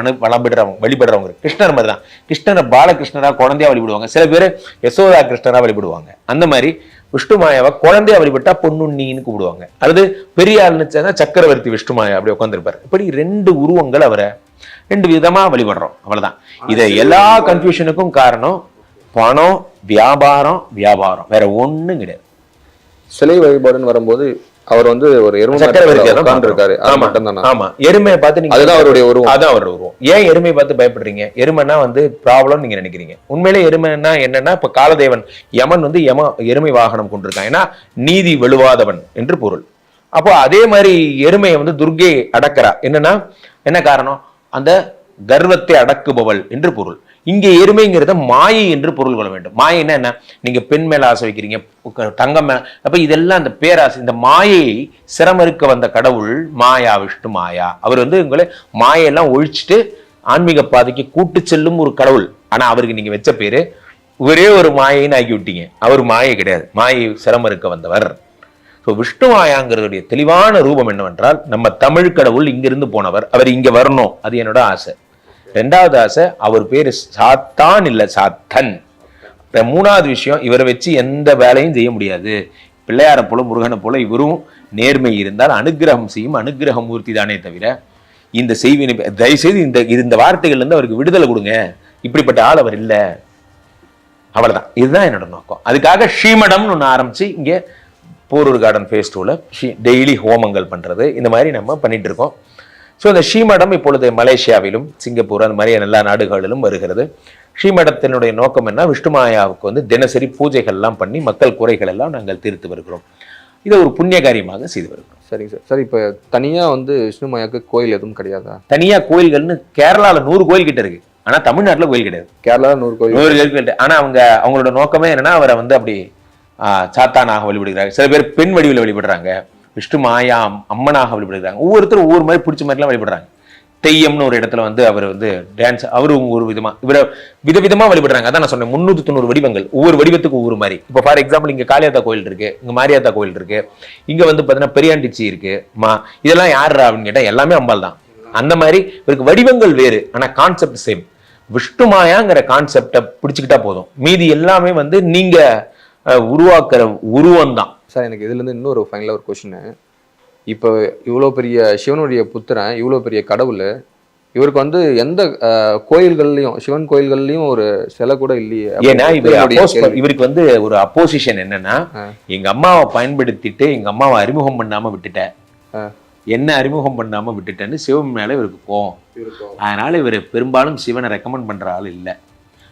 வழிபடுறவங்க கிருஷ்ணர் மாதிரி தான். கிருஷ்ணரை பாலகிருஷ்ணரா குழந்தையா வழிபடுவாங்க, சில பேர் யசோதா கிருஷ்ணரா வழிபடுவாங்க. அந்த மாதிரி விஷ்ணுமாயாவை குழந்தையா வழிபட்டா பொன்னுண்ணின்னு கூப்பிடுவாங்க. அல்லது பெரிய ஆளுன்னு சக்கரவர்த்தி விஷ்ணுமாயா அப்படி உட்காந்துருப்பாரு. இப்படி 2 உருவங்கள் அவரை 2 விதமா வழிபடுறோம், அவ்வளவுதான். இதை எல்லா கன்ஃபியூஷனுக்கும் காரணம் பணம், வியாபாரம், வேற ஒண்ணும் கிடையாது. சிலை வழிபாடுன்னு வரும்போது அவர் வந்து ஒரு எருமையை பார்த்து நீங்க, அதுதான் அவருடைய உருவம், அதான் அவருடைய உருவம். ஏன் எருமையை பார்த்து பயப்படுறீங்க? எருமைன்னா வந்து ப்ராப்ளம் நீங்க நினைக்கிறீங்க. உண்மையிலே எருமைன்னா என்னன்னா, இப்ப காலதேவன் யமன் வந்து எருமை வாகனம் கொண்டிருக்கான், ஏன்னா நீதி வெளுவாதவன் என்று பொருள். அப்போ அதே மாதிரி எருமையை வந்து துர்கை அடக்கிறா. என்னன்னா என்ன காரணம்? அந்த கர்வத்தை அடக்குபவள் என்று பொருள். இங்கே எருமைங்கிறத மாயை என்று பொருள் கொள்ள வேண்டும். மாயைன்னா என்ன? நீங்க பெண் மேல ஆசை வைக்கிறீங்க, தங்கம் மேல, அப்ப இதெல்லாம் அந்த பேராசை, இந்த மாயையை சிரமறுக்க வந்த கடவுள் மாயா, விஷ்ணு மாயா. அவர் வந்து உங்களை மாயெல்லாம் ஒழிச்சுட்டு ஆன்மீக பாதைக்கு கூட்டு செல்லும் ஒரு கடவுள். ஆனா அவருக்கு நீங்க வச்ச பேரு ஒரே ஒரு மாயைன்னு ஆக்கி விட்டீங்க. அவர் மாயை கிடையாது, மாயை சிரமறுக்க வந்தவர். விஷ்ணு மாயாங்கிறதுடைய தெளிவான ரூபம் என்னவென்றால், நம்ம தமிழ் கடவுள் இங்கிருந்து போனவர், அவர் இங்க வரணும், அது என்னோட ஆசை. 2வது ஆசை, அவர் பேரு சாத்தான் இல்ல சாத்தன். 3வது விஷயம், இவரை வச்சு எந்த வேலையும் செய்ய முடியாது. பிள்ளையாரை போல முருகனை போல இவரும் நேர்மை இருந்தால் அனுகிரகம் செய்யும் அனுகிரக மூர்த்தி தானே தவிர இந்த செய்வினை, தயவுசெய்து இந்த வார்த்தைகள்ல இருந்து அவருக்கு விடுதலை கொடுங்க. இப்படிப்பட்ட ஆள் அவர் இல்லை, அவ்வளவுதான். இதுதான் என்னோட நோக்கம். அதுக்காக ஸ்ரீமடம்னு ஒன்று ஆரம்பிச்சு இங்க போரூர் கார்டன் ஃபேஸ் 2ல டெய்லி ஹோமங்கள் பண்றது, இந்த மாதிரி நம்ம பண்ணிட்டு இருக்கோம். ஸோ இந்த ஸ்ரீமடம் இப்பொழுது மலேசியாவிலும் சிங்கப்பூர் அந்த மாதிரி எல்லா நாடுகளிலும் வருகிறது. ஸ்ரீமடத்தினுடைய நோக்கம் என்ன? விஷ்ணுமாயாவுக்கு வந்து தினசரி பூஜைகள்லாம் பண்ணி மக்கள் குறைகள் எல்லாம் நாங்கள் தீர்த்து வருகிறோம். இதை ஒரு புண்ணிய காரியமாக செய்து வருகிறோம். சரிங்க சார். சார், இப்போ தனியா வந்து விஷ்ணுமாயாவுக்கு கோயில் எதுவும் கிடையாதா? தனியா கோயில்கள்னு கேரளால 100 கோயில் கிட்ட இருக்கு, ஆனா தமிழ்நாட்டுல கோயில் கிடையாது. கேரளால 100 கோயில். ஆனா அவங்களோட நோக்கமே என்னன்னா, அவரை வந்து அப்படி சாத்தானாக வழிபடுகிறாங்க. சில பேர் பெண் வடிவில் வழிபடுறாங்க, விஷ்ணு மாயா அம்மனாக வழிபடுகிறாங்க. ஒவ்வொருத்தரும் ஒவ்வொரு மாதிரி பிடிச்ச மாதிரிலாம் வழிபடுறாங்க. தெய்யம்னு ஒரு இடத்துல வந்து அவர் வந்து டான்ஸ், அவரும் ஒரு விதமா இவரை விதவிதமா வழிபடுறாங்க. அதான் நான் சொன்னேன், 390 வடிவங்கள், ஒவ்வொரு வடிவத்துக்கு ஒவ்வொரு மாதிரி. இப்போ ஃபார் எக்ஸாம்பிள் இங்க காளியாத்தா கோயில் இருக்கு, இங்க மாரியாத்தா கோயில் இருக்கு, இங்க வந்து பாத்தீங்கன்னா பெரியாண்டிச்சி இருக்கு, இதெல்லாம் யாரு அப்படின்னு கேட்டா எல்லாமே அம்பாள் தான். அந்த மாதிரி இவருக்கு வடிவங்கள் வேறு, ஆனா கான்செப்ட் சேம். விஷ்ணுமாயாங்கிற கான்செப்டை பிடிச்சுக்கிட்டா போதும், மீதி எல்லாமே வந்து நீங்க உருவாக்குற உருவம் தான். சார், எனக்கு இதுல இருந்து இன்னொரு ஃபைனலா ஒரு கொஸ்டின். இப்போ இவ்வளோ பெரிய சிவனுடைய புத்திரன், இவ்வளோ பெரிய கடவுள், இவருக்கு வந்து எந்த கோயில்கள்லயும், சிவன் கோயில்கள்லயும் ஒரு சிலை கூட இல்லையே. ஏன்னா இவருக்கு வந்து ஒரு அப்போசிஷன் என்னன்னா, எங்க அம்மாவை பயன்படுத்திட்டு எங்க அம்மாவை அறிமுகம் பண்ணாம விட்டுட்டேன், என்ன அறிமுகம் பண்ணாம விட்டுட்டேன்னு சிவன் மேல இவருக்கு கோவம். அதனால இவர் பெரும்பாலும் சிவனை ரெக்கமெண்ட் பண்ற ஆள் இல்லை.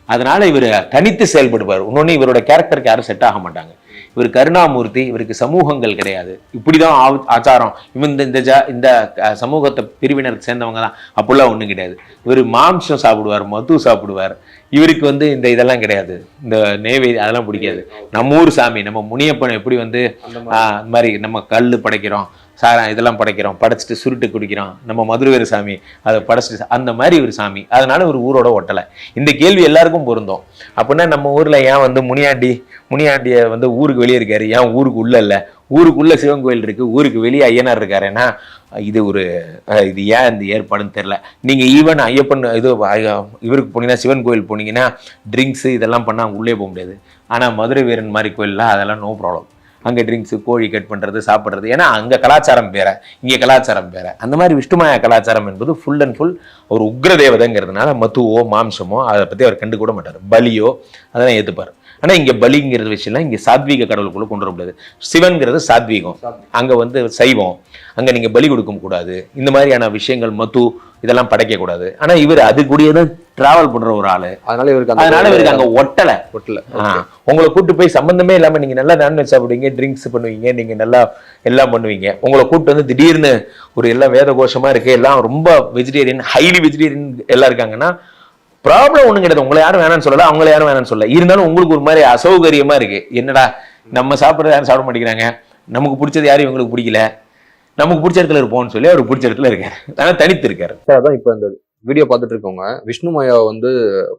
அதனால இவர் தனித்து செயல்படுவார். இன்னொன்னு, இவரோட கேரக்டருக்கு யாரும் செட் ஆக மாட்டாங்க. இவர் கருணாமூர்த்தி, இவருக்கு சமூகங்கள் கிடையாது, இப்படிதான் ஆச்சாரம், இந்த சமூகத்தை பிரிவினருக்கு சேர்ந்தவங்க தான், அப்படிலாம் ஒண்ணும் கிடையாது. இவர் மாம்சம் சாப்பிடுவார், மது சாப்பிடுவார். இவருக்கு வந்து இந்த இதெல்லாம் கிடையாது, இந்த நெய்வேதி அதெல்லாம் பிடிக்காது. நம்ம ஊர் சாமி, நம்ம முனியப்பன் எப்படி வந்து இந்த மாதிரி நம்ம கல் படைக்கிறோம், சாரம் இதெல்லாம் படைக்கிறோம், படைச்சிட்டு சுருட்டு குடிக்கிறோம், நம்ம மதுரவேறு சாமி அதை படைச்சிட்டு, அந்த மாதிரி ஒரு சாமி. அதனால ஒரு ஊரோட ஒட்டலை. இந்த கேள்வி எல்லாருக்கும் பொருந்தும். அப்படின்னா நம்ம ஊர்ல ஏன் வந்து முனியாண்டிய வந்து ஊருக்கு வெளியே இருக்காரு, ஏன் ஊருக்கு உள்ள இல்லை? ஊருக்குள்ள சிவன் கோயில் இருக்கு, ஊருக்கு வெளியே ஐயனார் இருக்காரு. ஏன்னா இது ஒரு இது ஏன் இந்த ஏற்பாடுன்னு தெரியல. நீங்க ஈவன் ஐயப்பன் இது இவருக்கு போனீங்கன்னா, சிவன் கோயில் போனீங்கன்னா ட்ரிங்க்ஸ் இதெல்லாம் பண்ணா அங்கே உள்ளே போக முடியாது. ஆனா மதுரை வீரன் மாதிரி கோயில்லாம் அதெல்லாம் நோ ப்ராப்ளம். அங்கே ட்ரிங்க்ஸு, கோழி கட் பண்ணுறது, சாப்பிட்றது. ஏன்னா அங்கே கலாச்சாரம் வேற, இங்கே கலாச்சாரம் வேற. அந்த மாதிரி விஷ்ணுமாயா கலாச்சாரம் என்பது ஃபுல் அண்ட் ஃபுல் ஒரு உக்ர தேவதைங்கிறதுனால மத்துவோ மாம்சமோ அதை பற்றி அவர் கண்டு கூட மாட்டார். பலியோ அதெல்லாம் ஏற்றுப்பார். ஆனால் இங்கே பலிங்கிறது விஷயம்லாம் இங்கே சாத்வீக கடவுளுக்குள்ள கொண்டு வர முடியாது. சிவன்கிறது சாத்வீகம், அங்கே வந்து சைவம், அங்கே நீங்கள் பலி கொடுக்க கூடாது. இந்த மாதிரியான விஷயங்கள் மத்து இதெல்லாம் படைக்கக்கூடாது. ஆனால் இவர் அது கூடியதான் டிராவல் பண்ற ஒரு ஆளு. அதனால இவருக்கு அங்கே ஒட்டல. உங்களை கூட்டு போய் சம்பந்தமே இல்லாமல் நீங்கள் நல்லா நான்வெஜ் சாப்பிடுவீங்க, ட்ரிங்க்ஸ் பண்ணுவீங்க, நீங்கள் நல்லா எல்லாம் பண்ணுவீங்க. உங்களை கூட்டு வந்து திடீர்னு ஒரு எல்லாம் வேத கோஷமா இருக்கு, எல்லாம் ரொம்ப வெஜிடேரியன், ஹைலி வெஜிடேரியன் எல்லாம் இருக்காங்கன்னா ப்ராப்ளம் ஒண்ணும் கிடையாது. உங்களை யாரும் வேணாம்னு சொல்லல, அவங்கள யாரும் வேணாம்னு சொல்லல. இருந்தாலும் உங்களுக்கு ஒரு மாதிரி அசௌகரியமா இருக்கு. என்னடா நம்ம சாப்பிட்றது யாரும் சாப்பிட மாட்டேங்கிறாங்க, நமக்கு பிடிச்சது யாரும் இவங்களுக்கு பிடிக்கல, நமக்கு பிடிச்ச இடத்துல இருப்போம்னு சொல்லி அவர் பிடிச்ச இடத்துல இருக்காரு. ஆனால் தனித்து இருக்காரு. அதான் இப்போ இந்த வீடியோ பார்த்துட்டு இருக்கவங்க விஷ்ணுமாயா வந்து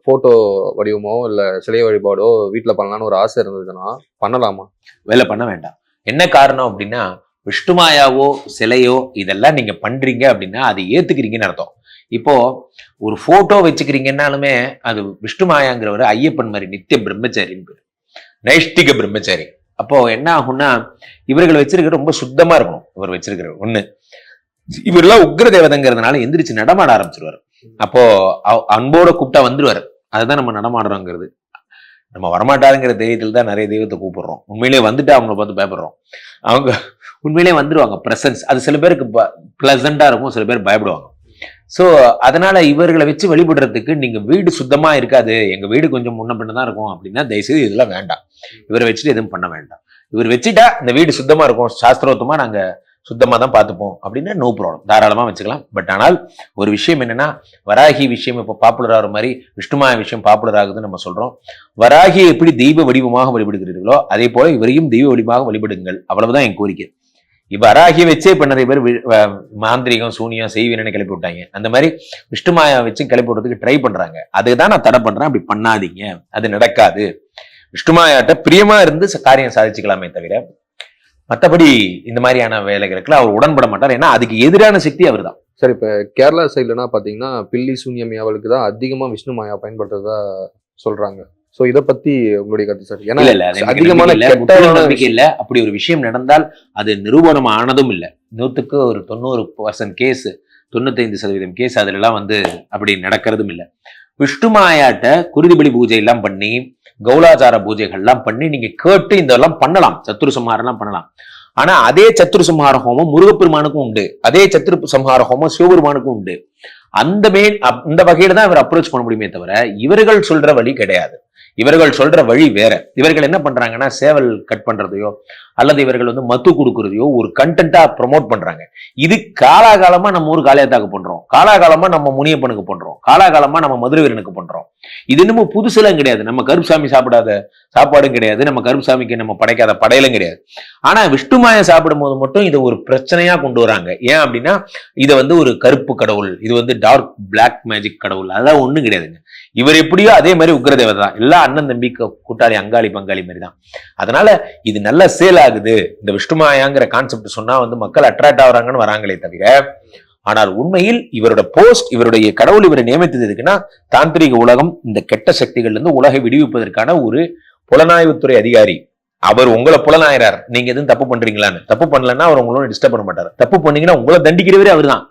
போட்டோ வடிவமோ இல்ல சிலை வழிபாடோ வீட்டுல பண்ணலான்னு ஒரு ஆசை இருந்ததுன்னா பண்ணலாமா? வேலை பண்ண வேண்டாம். என்ன காரணம் அப்படின்னா, விஷ்ணுமாயாவோ சிலையோ இதெல்லாம் நீங்க பண்றீங்க அப்படின்னா அது ஏத்துக்கிறீங்கன்னு அர்த்தம். இப்போ ஒரு போட்டோ வச்சுக்கிறீங்கன்னாலுமே அது விஷ்ணுமாயாங்கிறவர் ஐயப்பன் மாதிரி நித்திய பிரம்மச்சாரின்னு பேரு, நைஷ்டிக பிரம்மச்சாரி. அப்போ என்ன ஆகும்னா, இவர்கள் வச்சிருக்கிற ரொம்ப சுத்தமா இருக்கணும். இவர் வச்சிருக்கிற ஒண்ணு, இவரெல்லாம் உக்ர தேவதைங்கிறதுனால எந்திரிச்சு நடமாட ஆரம்பிச்சிருவாரு. அப்போ அன்போட கூப்பிட்டா வந்துருவாரு. அதுதான் நம்ம நடமாடுறோங்கிறது. நம்ம வரமாட்டாருங்கிற தெய்வத்தில் தான் நிறைய தெய்வத்தை கூப்பிடுறோம். உண்மையிலேயே வந்துட்டு அவங்கள பார்த்து பயப்படுறோம். அவங்க உண்மையிலேயே வந்துருவாங்க. பிரசன்ஸ் அது சில பேருக்கு பிளசண்டா இருக்கும், சில பேர் பயப்படுவாங்க. ஸோ அதனால இவர்களை வச்சு வழிபடுறதுக்கு நீங்க வீடு சுத்தமா இருக்காது, எங்க வீடு கொஞ்சம் முன்ன பின்ன தான் இருக்கும் அப்படின்னா தயவுசெய்து இதெல்லாம் வேண்டாம். இவரை வச்சுட்டு எதுவும் பண்ண வேண்டாம். இவர் வச்சுட்டா இந்த வீடு சுத்தமா இருக்கும், சாஸ்திரோத்தமா நாங்க சுத்தமா தான் பார்த்துப்போம் அப்படின்னா நோ ப்ராப்ளம், தாராளமா வச்சுக்கலாம். பட் ஆனால் ஒரு விஷயம் என்னன்னா, வராகி விஷயம் இப்போ பாப்புலர் ஆகிற மாதிரி விஷ்ணுமாயா விஷயம் பாப்புலர் ஆகுதுன்னு நம்ம சொல்றோம். வராகியை எப்படி தெய்வ வடிவமாக வழிபடுகிறீர்களோ அதே போல இவரையும் தெய்வ வடிவமாக வழிபடுங்கள், அவ்வளவுதான் என் கோரிக்கை. இப்ப வராகியை வச்சே இப்ப நிறைய பேர் மாந்திரிகம், சூனியம், செய்வீரனை கிளப்பி விட்டாங்க. அந்த மாதிரி விஷ்ணுமாயா வச்சு கிளப்பி விடுறதுக்கு ட்ரை பண்றாங்க. அதுதான் நான் தடை பண்றேன். அப்படி பண்ணாதீங்க, அது நடக்காது. விஷ்ணுமாயாட்ட பிரியமா இருந்து காரியம் சாதிச்சுக்கலாமே தவிர மற்றபடி இந்த மாதிரியான வேலைகளுக்குள்ள அவர் உடன்பட மாட்டார். ஏன்னா அதுக்கு எதிரான சக்தி அவர் தான். சரி, இப்ப கேரளா சைட்லனா பாத்தீங்கன்னா பில்லி சூன்யம் ஏவலுக்கு தான் அதிகமா விஷ்ணுமாயா பயன்படுத்துறதா சொல்றாங்க. சோ இதை பத்தி உங்களுடைய கருத்து சார்? ஏன்னா அதிகமான நம்பிக்கை இல்ல. அப்படி ஒரு விஷயம் நடந்தால் அது நிரூபணம் ஆனதும் இல்லை. 100க்கு ஒரு 90% கேஸ், 95% கேஸ் அதுல எல்லாம் வந்து அப்படி நடக்கிறதும் இல்லை. விஷ்ணுமாயாட்ட குருதிபலி பூஜை எல்லாம் பண்ணி, கௌலாச்சார பூஜைகள் எல்லாம் பண்ணி நீங்க கேட்டு இதெல்லாம் பண்ணலாம், சத்துரு சம்ஹாரம் எல்லாம் பண்ணலாம். ஆனா அதே சத்துரு சம்ஹார ஹோமம் முருகப்பெருமானுக்கும் உண்டு, அதே சத்துரு சம்ஹார ஹோமம் சிவபெருமானுக்கும் உண்டு. அந்த வகையில தான் இவர் அப்ரோச் பண்ண முடியுமே தவிர இவர்கள் சொல்ற வழி கிடையாது. இவர்கள் சொல்ற வழி வேற. இவர்கள் என்ன பண்றாங்கன்னா, சேவல் கட் பண்றதையோ அல்லது இவர்கள் வந்து மத்து கொடுக்கறதையோ ஒரு கண்டென்ட்டா ப்ரமோட் பண்றாங்க. இது காலாகாலமா நம்ம ஊர் காளியாத்தாக்கு பண்றோம், காலாகாலமா நம்ம முனியப்பனுக்கு பண்றோம், காலாகாலமா நம்ம மதுரை வீரனுக்கு பண்றோம். இது இன்னமும் புதுசுலாம் கிடையாது. நம்ம கருப்புசாமி சாப்பிடாத சாப்பாடும் கிடையாது, நம்ம கருப்புசாமிக்கு நம்ம படைக்காத படையலும் கிடையாது. ஆனா விஷ்ணுமாயா சாப்பிடும் போது மட்டும் இதை ஒரு பிரச்சனையா கொண்டு வராங்க. ஏன் அப்படின்னா, இதை வந்து ஒரு கருப்பு கடவுள், இது வந்து டார்க் பிளாக் மேஜிக் கடவுள், அதெல்லாம் ஒண்ணும் கிடையாதுங்க. இவர் எப்படியோ அதே மாதிரி உக்ரதேவதை தான். எல்லா அண்ணன் தம்பி கூட்டாளி அங்காளி பங்காளி மாதிரி தான். அதனால இது நல்ல சேல் ஆகுது. இந்த விஷ்ணுமாயாங்கிற கான்செப்ட் சொன்னா வந்து மக்கள் அட்ராக்ட் ஆகுறாங்கன்னு வராங்களே தவிர, ஆனால் உண்மையில் இவரோட போஸ்ட், இவருடைய கடவுள் இவரை நியமித்தது எதுக்குன்னா, தாந்திரிக உலகம் இந்த கெட்ட சக்திகள்ல இருந்து உலகை விடுவிப்பதற்கான ஒரு புலனாய்வுத்துறை அதிகாரி. அவர் உங்களை புலனாயிறார், நீங்க எதுவும் தப்பு பண்றீங்களான்னு. தப்பு பண்ணலன்னா அவர் உங்களோட டிஸ்டர்ப் பண்ண மாட்டார். தப்பு பண்ணீங்கன்னா உங்களை தண்டிக்கிறவரே அவர் தான்.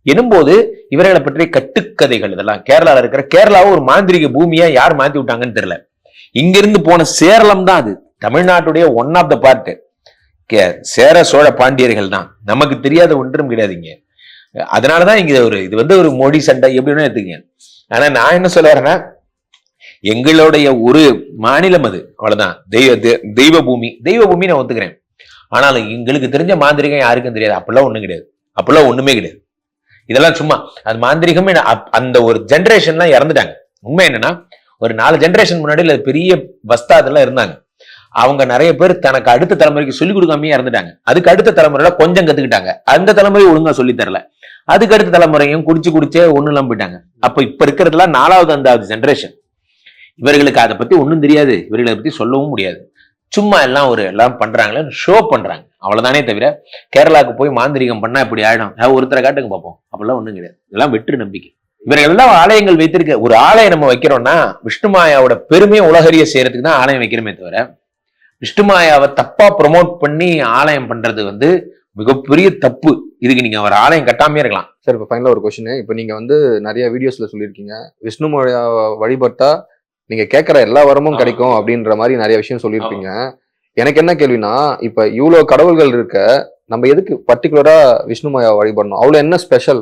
எனும்போது இவர்களை பற்றிய கட்டுக்கதைகள் இதெல்லாம் கேரளால இருக்கிற, கேரளாவை ஒரு மாந்திரிக பூமியா யார் மாத்தி விட்டாங்கன்னு தெரியல. இங்கிருந்து போன சேரளம் தான் அது தமிழ்நாட்டுடைய one of the part. Chera Chola பாண்டியர்கள் தான், நமக்கு தெரியாத ஒன்றும் கிடையாதுங்க. அதனாலதான் இங்க இது வந்து ஒரு மொழி சண்டை எப்படின்னு எடுத்துக்கங்க. ஆனா நான் என்ன சொல்ல வரேன்னா, எங்களுடைய ஒரு மாநிலம் அது, அவ்வளவுதான். தெய்வ பூமி நான் ஒத்துக்கிறேன். ஆனாலும் எங்களுக்கு தெரிஞ்ச மாந்திரிகம் யாருக்கும் தெரியாது. அப்படிலாம் ஒண்ணும் கிடையாது, அப்படிலாம் ஒண்ணுமே கிடையாது. இதெல்லாம் சும்மா அது மாந்திரிகமே. அந்த ஒரு ஜென்ரேஷன்லாம் இறந்துட்டாங்க. உண்மை என்னன்னா, ஒரு 4 ஜென்ரேஷன் முன்னாடி பெரிய வஸ்தாதெல்லாம் இருந்தாங்க. அவங்க நிறைய பேர் தனக்கு அடுத்த தலைமுறைக்கு சொல்லிக் கொடுக்காமே இறந்துட்டாங்க. அதுக்கு அடுத்த தலைமுறையில கொஞ்சம் கத்துக்கிட்டாங்க, அந்த தலைமுறை ஒழுங்கா சொல்லி தரல. அதுக்கு அடுத்த தலைமுறையும் குடிச்சே ஒண்ணு நம்பிட்டாங்க. அப்ப இப்ப இருக்கிறதுலாம் 4வது 5வது ஜென்ரேஷன். இவர்களுக்கு அதை பத்தி ஒண்ணும் தெரியாது, இவர்களை பத்தி சொல்லவும் முடியாது. சும்மா எல்லாம் பண்றாங்களே, ஷோ பண்றாங்க, அவ்வளவுதானே தவிர கேரளாவுக்கு போய் மாந்திரிகம் பண்ணா இப்படி ஆயிடும் ஒருத்தரை காட்டுங்க பார்ப்போம் அப்படிலாம் ஒண்ணும் கிடையாது. இதெல்லாம் வெற்று நம்பிக்கை. இவர்கள் எல்லாம் ஆலயங்கள் வைத்திருக்க ஒரு ஆலயம் நம்ம வைக்கிறோம்னா விஷ்ணுமாயாவோட பெருமையை உலகறிய செய்யறதுக்கு தான் ஆலயம் வைக்கிறோமே தவிர விஷ்ணுமாயாவை தப்பா ப்ரொமோட் பண்ணி ஆலயம் பண்றது வந்து மிகப்பெரிய தப்பு. இதுக்கு நீங்க ஒரு ஆலயம் கட்டாமே இருக்கலாம். சார் இப்போ ஃபைனலாக ஒரு கொஸ்டின். இப்போ நீங்க வந்து நிறைய வீடியோஸ்ல சொல்லியிருக்கீங்க விஷ்ணுமாயா வழிபட்டா நீங்க கேட்குற எல்லா வரமும் கிடைக்கும் அப்படின்ற மாதிரி நிறைய விஷயம் சொல்லியிருப்பீங்க. எனக்கு என்ன கேள்வினா, இப்ப இவ்வளவு கடவுள்கள் இருக்க நம்ம எதுக்கு பர்டிகுலரா விஷ்ணுமாயா வழிபடணும்? அவ்வளவு என்ன ஸ்பெஷல்?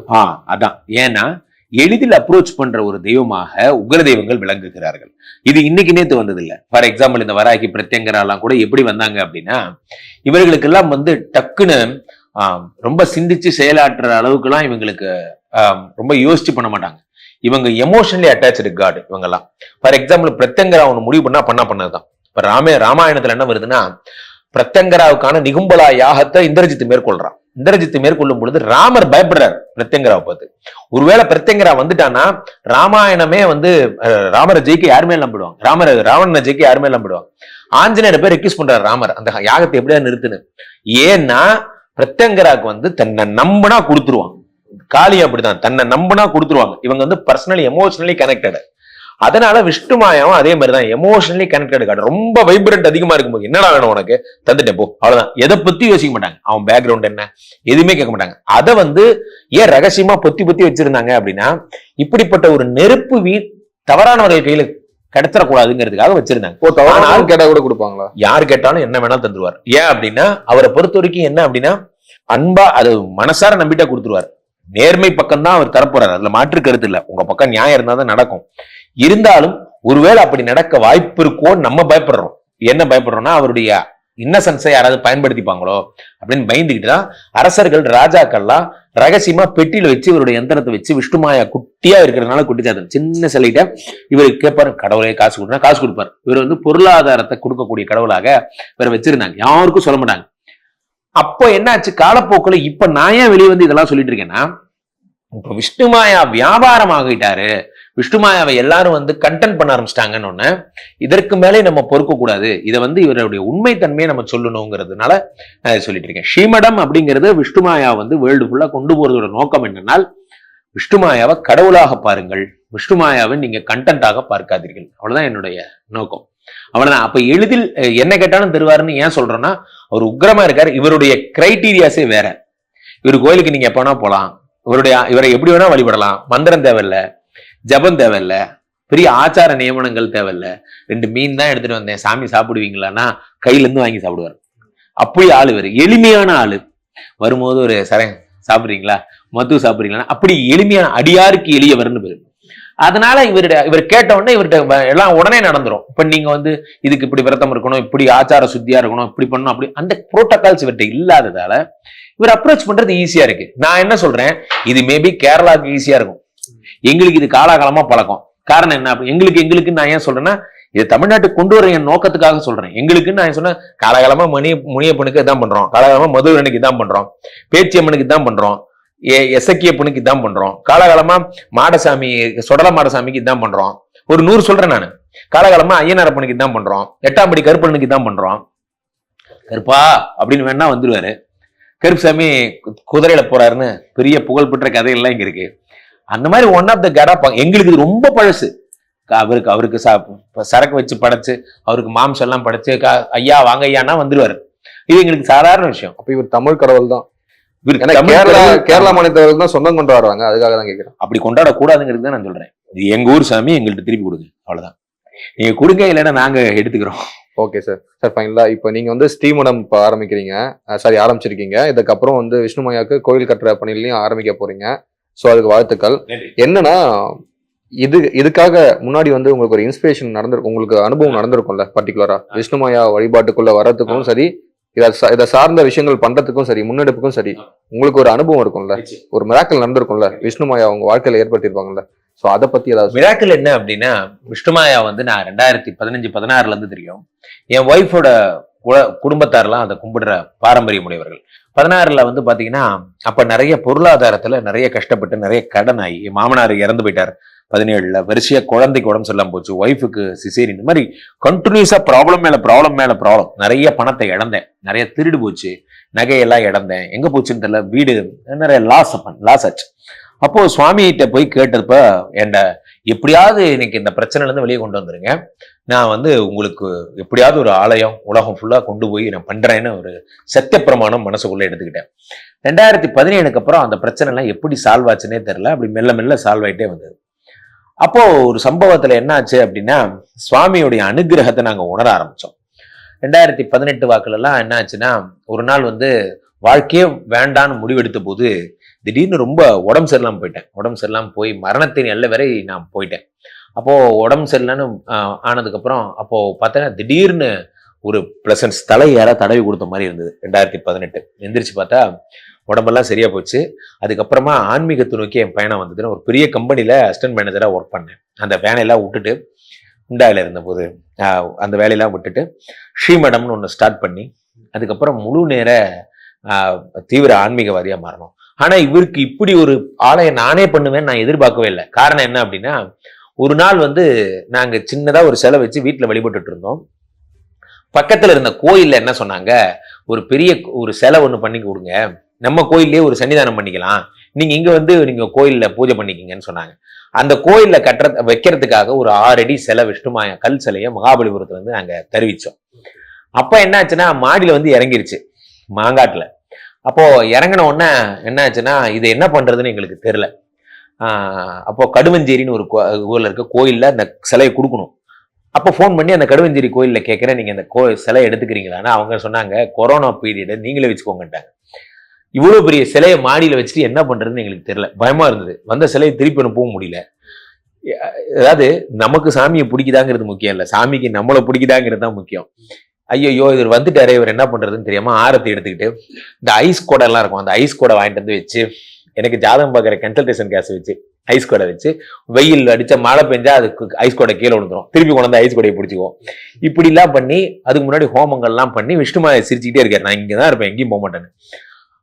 அதான் ஏன்னா எளிதில் அப்ரோச் பண்ற ஒரு தெய்வமாக உக்ர தெய்வங்கள் விளங்குகிறார்கள். இது இன்னைக்கு நேத்து வந்தது இல்ல. ஃபார் எக்ஸாம்பிள் இந்த வராகி பிரத்யங்கரெல்லாம் கூட எப்படி வந்தாங்க அப்படின்னா இவர்களுக்கெல்லாம் வந்து டக்குன்னு ரொம்ப சிந்திச்சு செயலாற்றுற அளவுக்கு எல்லாம் இவங்களுக்கு ரொம்ப யோசிச்சு பண்ண மாட்டாங்க. இவங்க எமோஷனலி அட்டாச்சு காட் இவங்கெல்லாம். ஃபார் எக்ஸாம்பிள் பிரத்யங்கரா ஒண்ணு முடிவு பண்ணதுதான். இப்ப ராமாயணத்துல என்ன வருதுன்னா பிரத்யங்கராவுக்கான நிகும்பலா யாகத்தை இந்திரஜித்து மேற்கொள்றான். இந்திரஜித்து மேற்கொள்ளும் பொழுது ராமர் பயப்படுறாரு பிரத்யங்கராவை பார்த்து. ஒருவேளை பிரத்யங்கரா வந்துட்டான்னா ராமாயணமே வந்து ராமரை ஜெயிக்க யாருமே நம்பிடுவாங்க, ராவணனை ஜெயிக்க யாருமே நம்பிடுவாங்க. ஆஞ்சநேயர் பேர் ரெக்யூஸ் பண்றாரு ராமர் அந்த யாகத்தை எப்படியா நிறுத்துன்னு. ஏன்னா பிரத்யங்கராவுக்கு வந்து தன்னை நம்பினா கொடுத்துருவாங்க. காளி அப்படிதான், தன்னை நம்பினா கொடுத்துருவாங்க. இவங்க வந்து பர்சனலி எமோஷனலி கனெக்டட். அதனால விஷ்ணுமாயாவும் அதே மாதிரிதான் எமோஷனலி கனெக்டட் காட்டு. ரொம்ப வைப்ரண்ட் அதிகமா இருக்கும்போது என்னடா வேணும் உனக்கு தந்துட்டேன் போ அவ்வளவுதான். எதை பத்தி யோசிக்க மாட்டாங்க, அவன் பேக்ரவுண்ட் என்ன எதுவுமே கேட்க மாட்டாங்க. அதை வந்து ஏன் ரகசியமா பொத்தி வச்சிருந்தாங்க அப்படின்னா இப்படிப்பட்ட ஒரு நெருப்பு தவறானவர்கள் கையில கடத்தக்கூடாதுங்கிறதுக்காக வச்சிருந்தாங்க. கேட்டா கூட கொடுப்பாங்களா? யாரு கேட்டாலும் என்ன வேணாலும் தந்துருவார். ஏன் அப்படின்னா அவரை பொறுத்த வரைக்கும் என்ன அப்படின்னா அன்பா அது மனசார நம்பிட்டா கொடுத்துருவார். நேர்மை பக்கம் தான் அவர் தரப்போறாரு, அதுல மாற்று கருத்து இல்ல. உங்க பக்கம் நியாயம் இருந்தா தான் நடக்கும். இருந்தாலும் ஒருவேளை அப்படி நடக்க வாய்ப்பு இருக்கோ நம்ம பயப்படுறோம். என்ன பயப்படுறோம்னா அவருடைய இன்னசென்ஸை யாராவது பயன்படுத்திப்பாங்களோ அப்படின்னு பயந்துக்கிட்டு தான் அரசர்கள் ராஜாக்கள்லாம் ரகசியமா பெட்டியில வச்சு இவருடைய யந்திரத்தை வச்சு விஷ்ணுமாயா குட்டியா இருக்கிறதுனால குட்டிச்சாதன் சின்ன சிலைகிட்ட இவர் கேட்பாரு, கடவுளே காசு கொடுத்தா காசு கொடுப்பாரு. இவர் வந்து பொருளாதாரத்தை கொடுக்கக்கூடிய கடவுளாக இவர் வச்சிருந்தாங்க, யாருக்கும் சொல்ல மாட்டாங்க. அப்போ என்னாச்சு காலப்போக்கில் இப்ப நான் ஏன் வெளியே வந்து இதெல்லாம் சொல்லிட்டு இருக்கேன்னா இப்ப விஷ்ணுமாயா வியாபாரம் ஆகிட்டாரு, விஷ்ணுமாயாவை எல்லாரும் வந்து கண்டென்ட் பண்ண ஆரம்பிச்சிட்டாங்கன்னு ஒண்ணு. இதற்கு மேலே நம்ம பொறுக்க கூடாது, இதை வந்து இவருடைய உண்மை தன்மையை நம்ம சொல்லணுங்கிறதுனால நான் சொல்லிட்டு இருக்கேன். ஸ்ரீமடம் அப்படிங்கிறது விஷ்ணுமாயா வந்து வேர்ல்டு ஃபுல்லா கொண்டு போறதோட நோக்கம் என்னன்னால் விஷ்ணுமாயாவை கடவுளாக பாருங்கள், விஷ்ணுமாயாவை நீங்க கண்டென்ட்டாக பார்க்காதீர்கள். அவ்வளவுதான் என்னுடைய நோக்கம். அவ்வளவுதான். அப்ப எளிதில் என்ன கேட்டாலும் தருவாருன்னு ஏன் சொல்றோம்னா அவர் உக்கிரமா இருக்காரு. இவருடைய கிரைட்டீரியாஸே வேற. இவர் கோயிலுக்கு நீங்க எப்ப வேணா போலாம், இவரை எப்படி வேணா வழிபடலாம். மந்திரம் தேவையில்ல, ஜபம் தேவையில்ல, பெரிய ஆச்சார நியமனங்கள் தேவையில்ல. 2 மீன் தான் எடுத்துட்டு வந்தேன், சாமி சாப்பிடுவீங்களான்னா கையில இருந்து வாங்கி சாப்பிடுவார். அப்படி ஆளு வேறு, எளிமையான ஆளு. வரும்போது ஒரு சரண் சாப்பிடுறீங்களா, மத்து சாப்பிடுறீங்களா, அப்படி எளிமையான அடியாருக்கு எளியவர்னு பேரு. அதனால இவர் கேட்ட உடனே இவர்கிட்ட எல்லாம் உடனே நடந்துரும். இப்ப நீங்க வந்து இதுக்கு இப்படி விரதம் இருக்கணும், இப்படி ஆச்சார சுத்தியா இருக்கணும், இப்படி பண்ணணும், அப்படி அந்த புரோட்டோகால்ஸ் இவர்கிட்ட இல்லாததால இவர் அப்ரோச் பண்றது ஈஸியா இருக்கு. நான் என்ன சொல்றேன், இது மேபி கேரளாவுக்கு ஈஸியா இருக்கும், எங்களுக்கு இது காலாகாலமா பழக்கம். காரணம் என்ன, எங்களுக்கு நான் ஏன் சொல்றேன்னா இது தமிழ்நாட்டுக்கு கொண்டு வர என் நோக்கத்துக்காக சொல்றேன். எங்களுக்கு நான் சொன்னேன் காலகாலமா முனியப்பனுக்கு இதான் பண்றோம், காலகாலமா மதுரனுக்கு இதான் பண்றோம், பேச்சியம்மனுக்கு இதான் பண்றோம், எசக்கியப்பனுக்கு இதான் பண்றோம், காலகாலமா மாடசாமி சொடல மாடசாமிக்கு இதான் பண்றோம். ஒரு 100 சொல்றேன் நானு. காலகாலமா ஐயனாரப்பனுக்கு இதான் பண்றோம், 8ஆம் படி கருப்பனுக்கு இதான் பண்றோம். கருப்பா அப்படின்னு வேணா வந்துருவாரு. கருப்புசாமி குதிரையில போறாருன்னு பெரிய புகழ்பெற்ற கதைகள்லாம் இங்க இருக்கு. அந்த மாதிரி ஒன் ஆஃப் த கடா எங்களுக்கு இது ரொம்ப பழசு. அவருக்கு சரக்கு வச்சு படைச்சு அவருக்கு மாம்சம் எல்லாம் படைச்சு ஐயா வாங்க ஐயானா வந்துருவாரு. இது எங்களுக்கு சாதாரண விஷயம். அப்ப இவர் தமிழ் கடவுள் தான். கேரளா மாநிலத்தவர்கள் தான் சொந்தம் கொண்டாடுறாங்க, அதுக்காக தான் கேட்கிறேன். அப்படி கொண்டாடக்கூடாதுங்கிறது தான் நான் சொல்றேன். இது எங்க ஊர் சாமி, எங்கள்கிட்ட திருப்பி கொடுங்க, அவ்வளவுதான். நீங்க கொடுங்க, இல்லைன்னா நாங்க எடுத்துக்கிறோம். Okay sir. சார் ஃபைனலா இப்போ நீங்க வந்து ஸ்ரீமடம் இப்போ ஆரம்பிச்சிருக்கீங்க. இதுக்கப்புறம் வந்து விஷ்ணுமாயாவுக்கு கோயில் கட்டுற பணியிலையும் ஆரம்பிக்க போறீங்க. ஸோ அதுக்கு வாழ்த்துக்கள். என்னன்னா இதுக்காக முன்னாடி வந்து உங்களுக்கு ஒரு இன்ஸ்பிரேஷன் உங்களுக்கு அனுபவம் நடந்திருக்கும்ல, பர்டிகுலரா விஷ்ணுமாயா வழிபாட்டுக்குள்ள வர்றதுக்கும் சரி, இதை சார்ந்த விஷயங்கள் பண்றதுக்கும் சரி, முன்னெடுப்புக்கும் சரி, உங்களுக்கு ஒரு அனுபவம் இருக்கும்ல, ஒரு மிராக்கிள் நடந்திருக்கும்ல, விஷ்ணுமாயா உங்க வாழ்க்கையில ஏற்படுத்திருப்பாங்கல்ல. சோ அதை பத்தி ஏதாவது மிராக்கிள் என்ன அப்படின்னா, விஷ்ணுமாயா வந்து நான் 2015-16 இருந்து தெரியும். என் ஒய்ஃபோட குடும்பத்தாரெல்லாம் அதை கும்பிடுற பாரம்பரியம் உடையவர்கள். 16 வந்து பாத்தீங்கன்னா அப்ப நிறைய பொருளாதாரத்துல நிறைய கஷ்டப்பட்டு நிறைய கடன் ஆகி மாமனார் இறந்து போயிட்டார். 17ல வரிசையா குழந்தைக்கு உடம்பு சரியில்லாம போச்சு, ஒய்ஃபுக்கு சிசேரியன், இந்த மாதிரி கண்டினியூஸா ப்ராப்ளம் மேல ப்ராப்ளம் மேல ப்ராப்ளம். நிறைய பணத்தை இழந்தேன், நிறைய திருடு போச்சு, நகையெல்லாம் இழந்தேன், எங்க போச்சுன்னு தெரியல, வீடு நிறைய லாஸ் ஆச்சு. அப்போ சுவாமிகிட்ட போய் கேட்டப்ப என்ட எப்படியாவது இன்னைக்கு இந்த பிரச்சனைல இருந்து வெளியே கொண்டு வந்துருங்க, நான் வந்து உங்களுக்கு எப்படியாவது ஒரு ஆலயம் உலகம் ஃபுல்லா கொண்டு போய் நான் பண்றேன்னு ஒரு சத்திய பிரமாணம் மனசுக்குள்ள எடுத்துக்கிட்டேன். 2017க்கு அப்புறம் அந்த பிரச்சனை எல்லாம் எப்படி சால்வ் ஆச்சுன்னே தெரியல, அப்படி மெல்ல மெல்ல சால்வ் ஆயிட்டே வந்தது. அப்போ ஒரு சம்பவத்துல என்ன ஆச்சு அப்படின்னா, சுவாமியுடைய அனுகிரகத்தை நாங்க உணர ஆரம்பிச்சோம். 2018 வாக்குல எல்லாம் என்ன ஆச்சுன்னா, ஒரு நாள் வந்து வாழ்க்கையே வேண்டான்னு முடிவெடுத்த போது திடீர்னு ரொம்ப உடம்பு சரியில்லாம போயிட்டேன். உடம்பு சரியில்லாம போய் மரணத்தின் எல்லை வரை நான் போயிட்டேன். அப்போ உடம்பு சரியில்லைன்னு ஆனதுக்கு அப்புறம் அப்போ பார்த்தீங்கன்னா திடீர்னு ஒரு பிளசன்ஸ் தலை யாரா தடவி கொடுத்த மாதிரி இருந்தது. 2018 எந்திரிச்சு பார்த்தா உடம்பெல்லாம் சரியா போச்சு. அதுக்கப்புறமா ஆன்மீகத்தை நோக்கி என் பயணம் வந்ததுன்னு ஒரு பெரிய கம்பெனில அசிஸ்டன்ட் மேனேஜரா ஒர்க் பண்ணேன். அந்த வேலையெல்லாம் விட்டுட்டு உண்டாயில இருந்தபோது அந்த வேலையெல்லாம் விட்டுட்டு ஸ்ரீமடம்னு ஒன்று ஸ்டார்ட் பண்ணி அதுக்கப்புறம் முழு நேர தீவிர ஆன்மீகவாதியா மாறணும். ஆனா இவருக்கு இப்படி ஒரு ஆலயம் நானே பண்ணுவேன்னு நான் எதிர்பார்க்கவே இல்லை. காரணம் என்ன அப்படின்னா, ஒரு நாள் வந்து நாங்க சின்னதா ஒரு சிலை வச்சு வீட்டுல வழிபட்டுட்டு இருந்தோம். பக்கத்துல இருந்த கோயில்ல என்ன சொன்னாங்க, ஒரு பெரிய ஒரு சிலை ஒண்ணு பண்ணி கொடுங்க, நம்ம கோயில்லயே ஒரு சன்னிதானம் பண்ணிக்கலாம், நீங்க இங்க வந்து நீங்க கோயில்ல பூஜை பண்ணிக்கிங்கன்னு சொன்னாங்க. அந்த கோயில்ல வைக்கிறதுக்காக ஒரு 6 அடி சிலை விஷ்ணுமாயா கல் சிலையை மகாபலிபுரத்துல இருந்து நாங்க தெரிவிச்சோம். அப்ப என்ன ஆச்சுன்னா, மாடியில வந்து இறங்கிருச்சு மாங்காட்டுல. அப்போ இறங்கின உடனே என்ன ஆச்சுன்னா, இது என்ன பண்றதுன்னு எங்களுக்கு தெரியல. அப்போ கடுவஞ்சேரின்னு ஒரு ஊர்ல இருக்க கோயில்ல அந்த சிலையை கொடுக்கணும். அப்போ ஃபோன் பண்ணி அந்த கடுவஞ்சேரி கோயில்ல கேட்கிறேன், நீங்க அந்த சிலையை எடுத்துக்கிறீங்களான்னு. அவங்க சொன்னாங்க, கொரோனா பீரியட் நீங்களே வச்சுக்கோங்கட்டாங்க. இவ்வளவு பெரிய சிலையை மாடியில வச்சுட்டு என்ன பண்றதுன்னு எங்களுக்கு தெரியல, பயமா இருந்தது. வந்த சிலையை திருப்பி அனுப்பவும் முடியல. அதாவது நமக்கு சாமியை பிடிக்குதாங்கிறது முக்கியம் இல்லை, சாமிக்கு நம்மளை பிடிக்குதாங்கிறது தான் முக்கியம். ஐயோ இவர் வந்துட்டாரே, இவர் என்ன பண்றதுன்னு தெரியாம ஆரத்தி எடுத்துக்கிட்டு இந்த ஐஸ் கோடை எல்லாம் இருக்கும், அந்த ஐஸ் கோடை வாங்கிட்டு வந்து வச்சு, எனக்கு ஜாதகம் பார்க்குற கன்சல்டேஷன் கேஸ் வச்சு ஐஸ் கோடை வச்சு, வெயில் அடிச்ச மழை பெஞ்சா அதுக்கு ஐஸ் கோடை கீழே விழுந்துரும், திருப்பி கொண்டு வந்து ஐஸ் கோடையை பிடிச்சிக்குவோம். இப்படி எல்லாம் பண்ணி அதுக்கு முன்னாடி ஹோமங்கள்லாம் பண்ணி விஷ்ணுமாயை சிரிச்சுக்கிட்டே இருக்காரு, நான் இங்கதான் இருப்பேன் எங்கேயும் போக மாட்டேன்னு.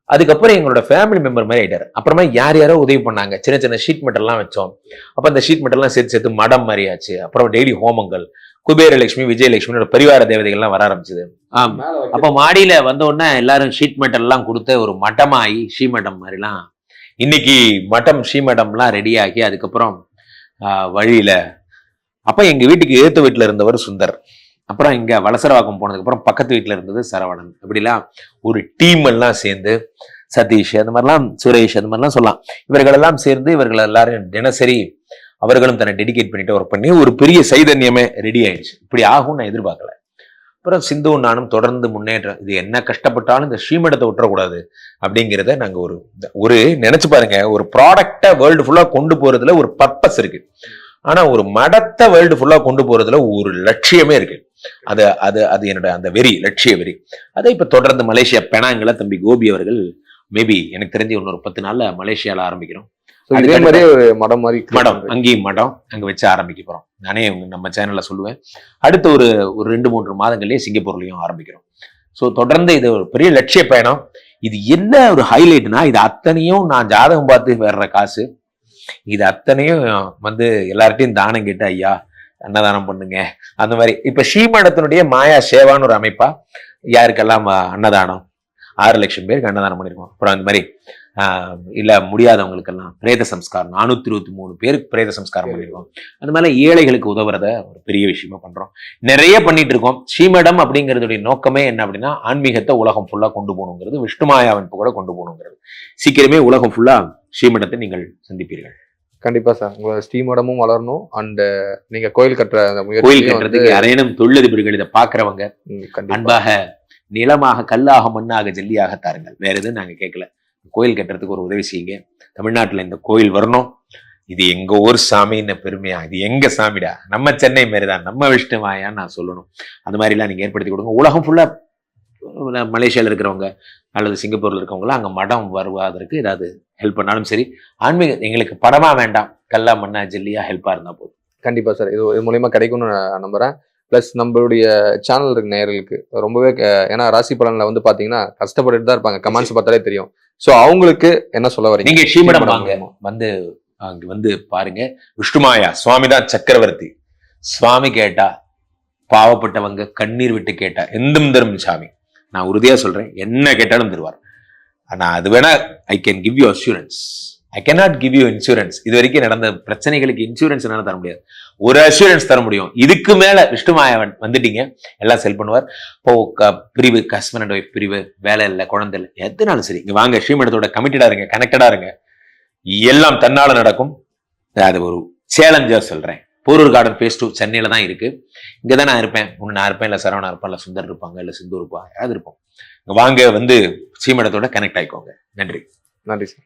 அதுக்கப்புறம் எங்களோட ஃபேமிலி மெம்பர் மாதிரி ஆயிட்டாரு. அப்புறமா யாரோ உதவி பண்ணாங்க, சின்ன சின்ன ஷீட் மெட்டல்லாம் வச்சோம். அப்ப அந்த ஷீட் மெட்டல்லாம் சேர்த்து மடம் மாதிரி ஆச்சு. அப்புறம் டெய்லி ஹோமங்கள், குபேரலட்சுமி விஜயலட்சுமி பரிவார தேவதைகள்லாம் வர ஆரம்பிச்சது. அப்ப மாடியில வந்த உடனே எல்லாரும் ஷீட் மெட்டல் எல்லாம் கொடுத்து ஒரு மட்டமாயி ஸ்ரீமடம் மாதிரிலாம் இன்னைக்கு மட்டம் ஸ்ரீமடம்லாம் ரெடி ஆகி அதுக்கப்புறம் வழியில அப்ப எங்க வீட்டுக்கு ஏத்த வீட்டுல இருந்தவர் சுந்தர், அப்புறம் இங்க வலசரவாக்கம் போனதுக்கு அப்புறம் பக்கத்து வீட்டுல இருந்தது சரவணன், இப்படிலாம் ஒரு டீம் எல்லாம் சேர்ந்து சதீஷ் அந்த மாதிரிலாம் சுரேஷ் அந்த மாதிரிலாம் சொல்லலாம், இவர்கள் எல்லாம் சேர்ந்து இவர்கள் எல்லாரும் தினசரி அவர்களும் தன்னை டெடிகேட் பண்ணிட்டு ஒர்க் பண்ணி ஒரு பெரிய சைதன்யமே ரெடி ஆயிடுச்சு. இப்படி ஆகும் நான் எதிர்பார்க்கல. அப்புறம் சிந்து நானும் தொடர்ந்து முன்னேற்றம், இது என்ன கஷ்டப்பட்டாலும் இந்த ஸ்ரீமடத்தை விட்டுறக்கூடாது அப்படிங்கிறத நாங்க ஒரு நினைச்சு பாருங்க, ஒரு ப்ராடக்டை வேர்ல்டு ஃபுல்லா கொண்டு போறதுல ஒரு பர்பஸ் இருக்கு, ஆனா ஒரு மடத்தை வேர்ல்டு ஃபுல்லா கொண்டு போறதுல ஒரு லட்சியமே இருக்கு. அது என்னோட அந்த லட்சிய வெறி. அதை இப்ப தொடர்ந்து மலேசியா பெனாங்கில தம்பி கோபி அவர்கள் மேபி எனக்கு தெரிஞ்சு இன்னொரு 10 நாள்ல மலேசியால ஆரம்பிக்கிறோம். இதே மாதிரி ஒரு மடம் மாதிரி அங்கேயும் மடம் அங்க வச்சு ஆரம்பிக்க போறோம். நானே நம்ம சேனல்ல சொல்லுவேன். அடுத்த ஒரு 2-3 மாதங்கள்லயே சிங்கப்பூர்லயும் ஆரம்பிக்கிறோம். ஸோ தொடர்ந்து இது ஒரு பெரிய லட்சிய பயணம். இது என்ன ஒரு ஹைலைட்னா, இது அத்தனையும் நான் ஜாதகம் பார்த்து வர்ற காசு, இது அத்தனையும் வந்து எல்லார்ட்டையும் தானம் கேட்டு ஐயா அன்னதானம் பண்ணுங்க அந்த மாதிரி. இப்ப ஸ்ரீமடத்தினுடைய மாயா சேவான்னு ஒரு அமைப்பா யாருக்கெல்லாம் அன்னதானம் 6 லட்சம் பேருக்கு அன்னதானம் பண்ணிருக்கோம். அப்புறம் அந்த மாதிரி இல்ல முடியாதவங்களுக்கெல்லாம் பிரேத சம்ஸ்காரம் 423 பேருக்கு பிரேத சம்ஸ்காரம் பண்ணிருக்கோம். அந்த மாதிரி ஏழைகளுக்கு உதவுறத ஒரு பெரிய விஷயமா பண்றோம், நிறைய பண்ணிட்டு இருக்கோம். ஸ்ரீமடம் அப்படிங்கிறதுடைய நோக்கமே என்ன அப்படின்னா, ஆன்மீகத்தை உலகம் ஃபுல்லா கொண்டு போகணுங்கிறது, விஷ்ணுமாயா அமைப்பு கூட கொண்டு போகணுங்கிறது. சீக்கிரமே உலகம் ஃபுல்லா ஸ்ரீமடத்தை நீங்கள் சந்திப்பீர்கள். கண்டிப்பா சார், உங்க ஸ்ரீமடமும் வளரணும். அண்ட் நீங்க கோயில் கட்டுற அந்த கோயில் கட்டுறதுக்கு அரையனும் தொழிலதிபர்கள் இதை பாக்குறவங்க அன்பாக நிலமாக கல்லாக மண்ணாக ஜல்லியாக தாருங்கள். வேற எதுவும் நாங்க கேட்கல, கோயில் கட்டுறதுக்கு ஒரு உதவி செய்யுங்க. தமிழ்நாட்டுல இந்த கோயில் வரணும், இது எங்க ஊர் சாமின்னு பெருமையா, இது எங்க சாமிடா, நம்ம சென்னை மாரிதான், நம்ம விஷ்ணுமாயான்னு நான் சொல்லணும். அந்த மாதிரி எல்லாம் நீங்க ஏற்படுத்தி கொடுங்க. உலகம் ஃபுல்லா மலேசியால இருக்கிறவங்க அல்லது சிங்கப்பூர்ல இருக்கவங்களாம் அங்க மடம் வருவதற்கு ஏதாவது ஹெல்ப் பண்ணாலும் சரி, ஆன்மீகம் எங்களுக்கு படமா வேண்டாம், கல்லா மண்ணா ஜல்லியா ஹெல்ப்பா இருந்தா போதும். கண்டிப்பா சார், இது மூலியமா கிடைக்கும்னு நான் நம்புறேன். பிளஸ் நம்மளுடைய சேனல் இருக்கு நேயர்களுக்கு ரொம்பவே, ஏன்னா ராசி பலன்ல வந்து பாத்தீங்கன்னா கஷ்டப்பட்டுட்டு தான் இருப்பாங்க, கமெண்ட்ஸ் பார்த்தாலே தெரியும். சோ அவங்களுக்கு என்ன சொல்ல வரீங்க? நீங்க ஸ்ரீமடம் வாங்க, வந்து அங்க வந்து பாருங்க, விஷ்ணுமாயா சுவாமி தான் சக்கரவர்த்தி. சுவாமி கேட்டா, பாவப்பட்டவங்க கண்ணீர் விட்டு கேட்டா எந்தும் தரும் சாமி. நான் உறுதியா சொல்றேன், என்ன கேட்டாலும் தருவார். ஆனா அது வேணா I can give you assurance, I cannot give you insurance. இது வரைக்கும் நடந்த பிரச்சனைகளுக்கு இன்சூரன்ஸ் என்னால தர முடியாது, ஒரு அஷூரன்ஸ் தர முடியும். இதுக்கு மேல விஷ்ணுமாயவன் வந்துட்டீங்க, எல்லாம் செல் பண்ணுவார். இப்போ பிரிவு, ஹஸ்பண்ட் அண்ட் ஒய்ஃப் பிரிவு, வேலை இல்லை, குழந்தை இல்லை, எதுனாலும் சரி இங்க வாங்க, ஸ்ரீமடத்தோட கமிட்டடா இருங்க, கனெக்டடா இருங்க, எல்லாம் தன்னால நடக்கும். அது ஒரு சேலஞ்சா சொல்றேன். போரூர் கார்டன் ஃபேஸ் 2 சென்னையில தான் இருக்கு. இங்க தான் நான் இருப்பேன். ஒன்று நான் இருப்பேன், இல்லை சரவணா இருப்பேன், இல்லை சுந்தர் இருப்பாங்க, இல்லை சிந்து இருப்பாங்க, யாராவது இருப்போம். வாங்க வந்து ஸ்ரீமடத்தோட கனெக்ட் ஆயிக்கோங்க. நன்றி. நன்றி சார்.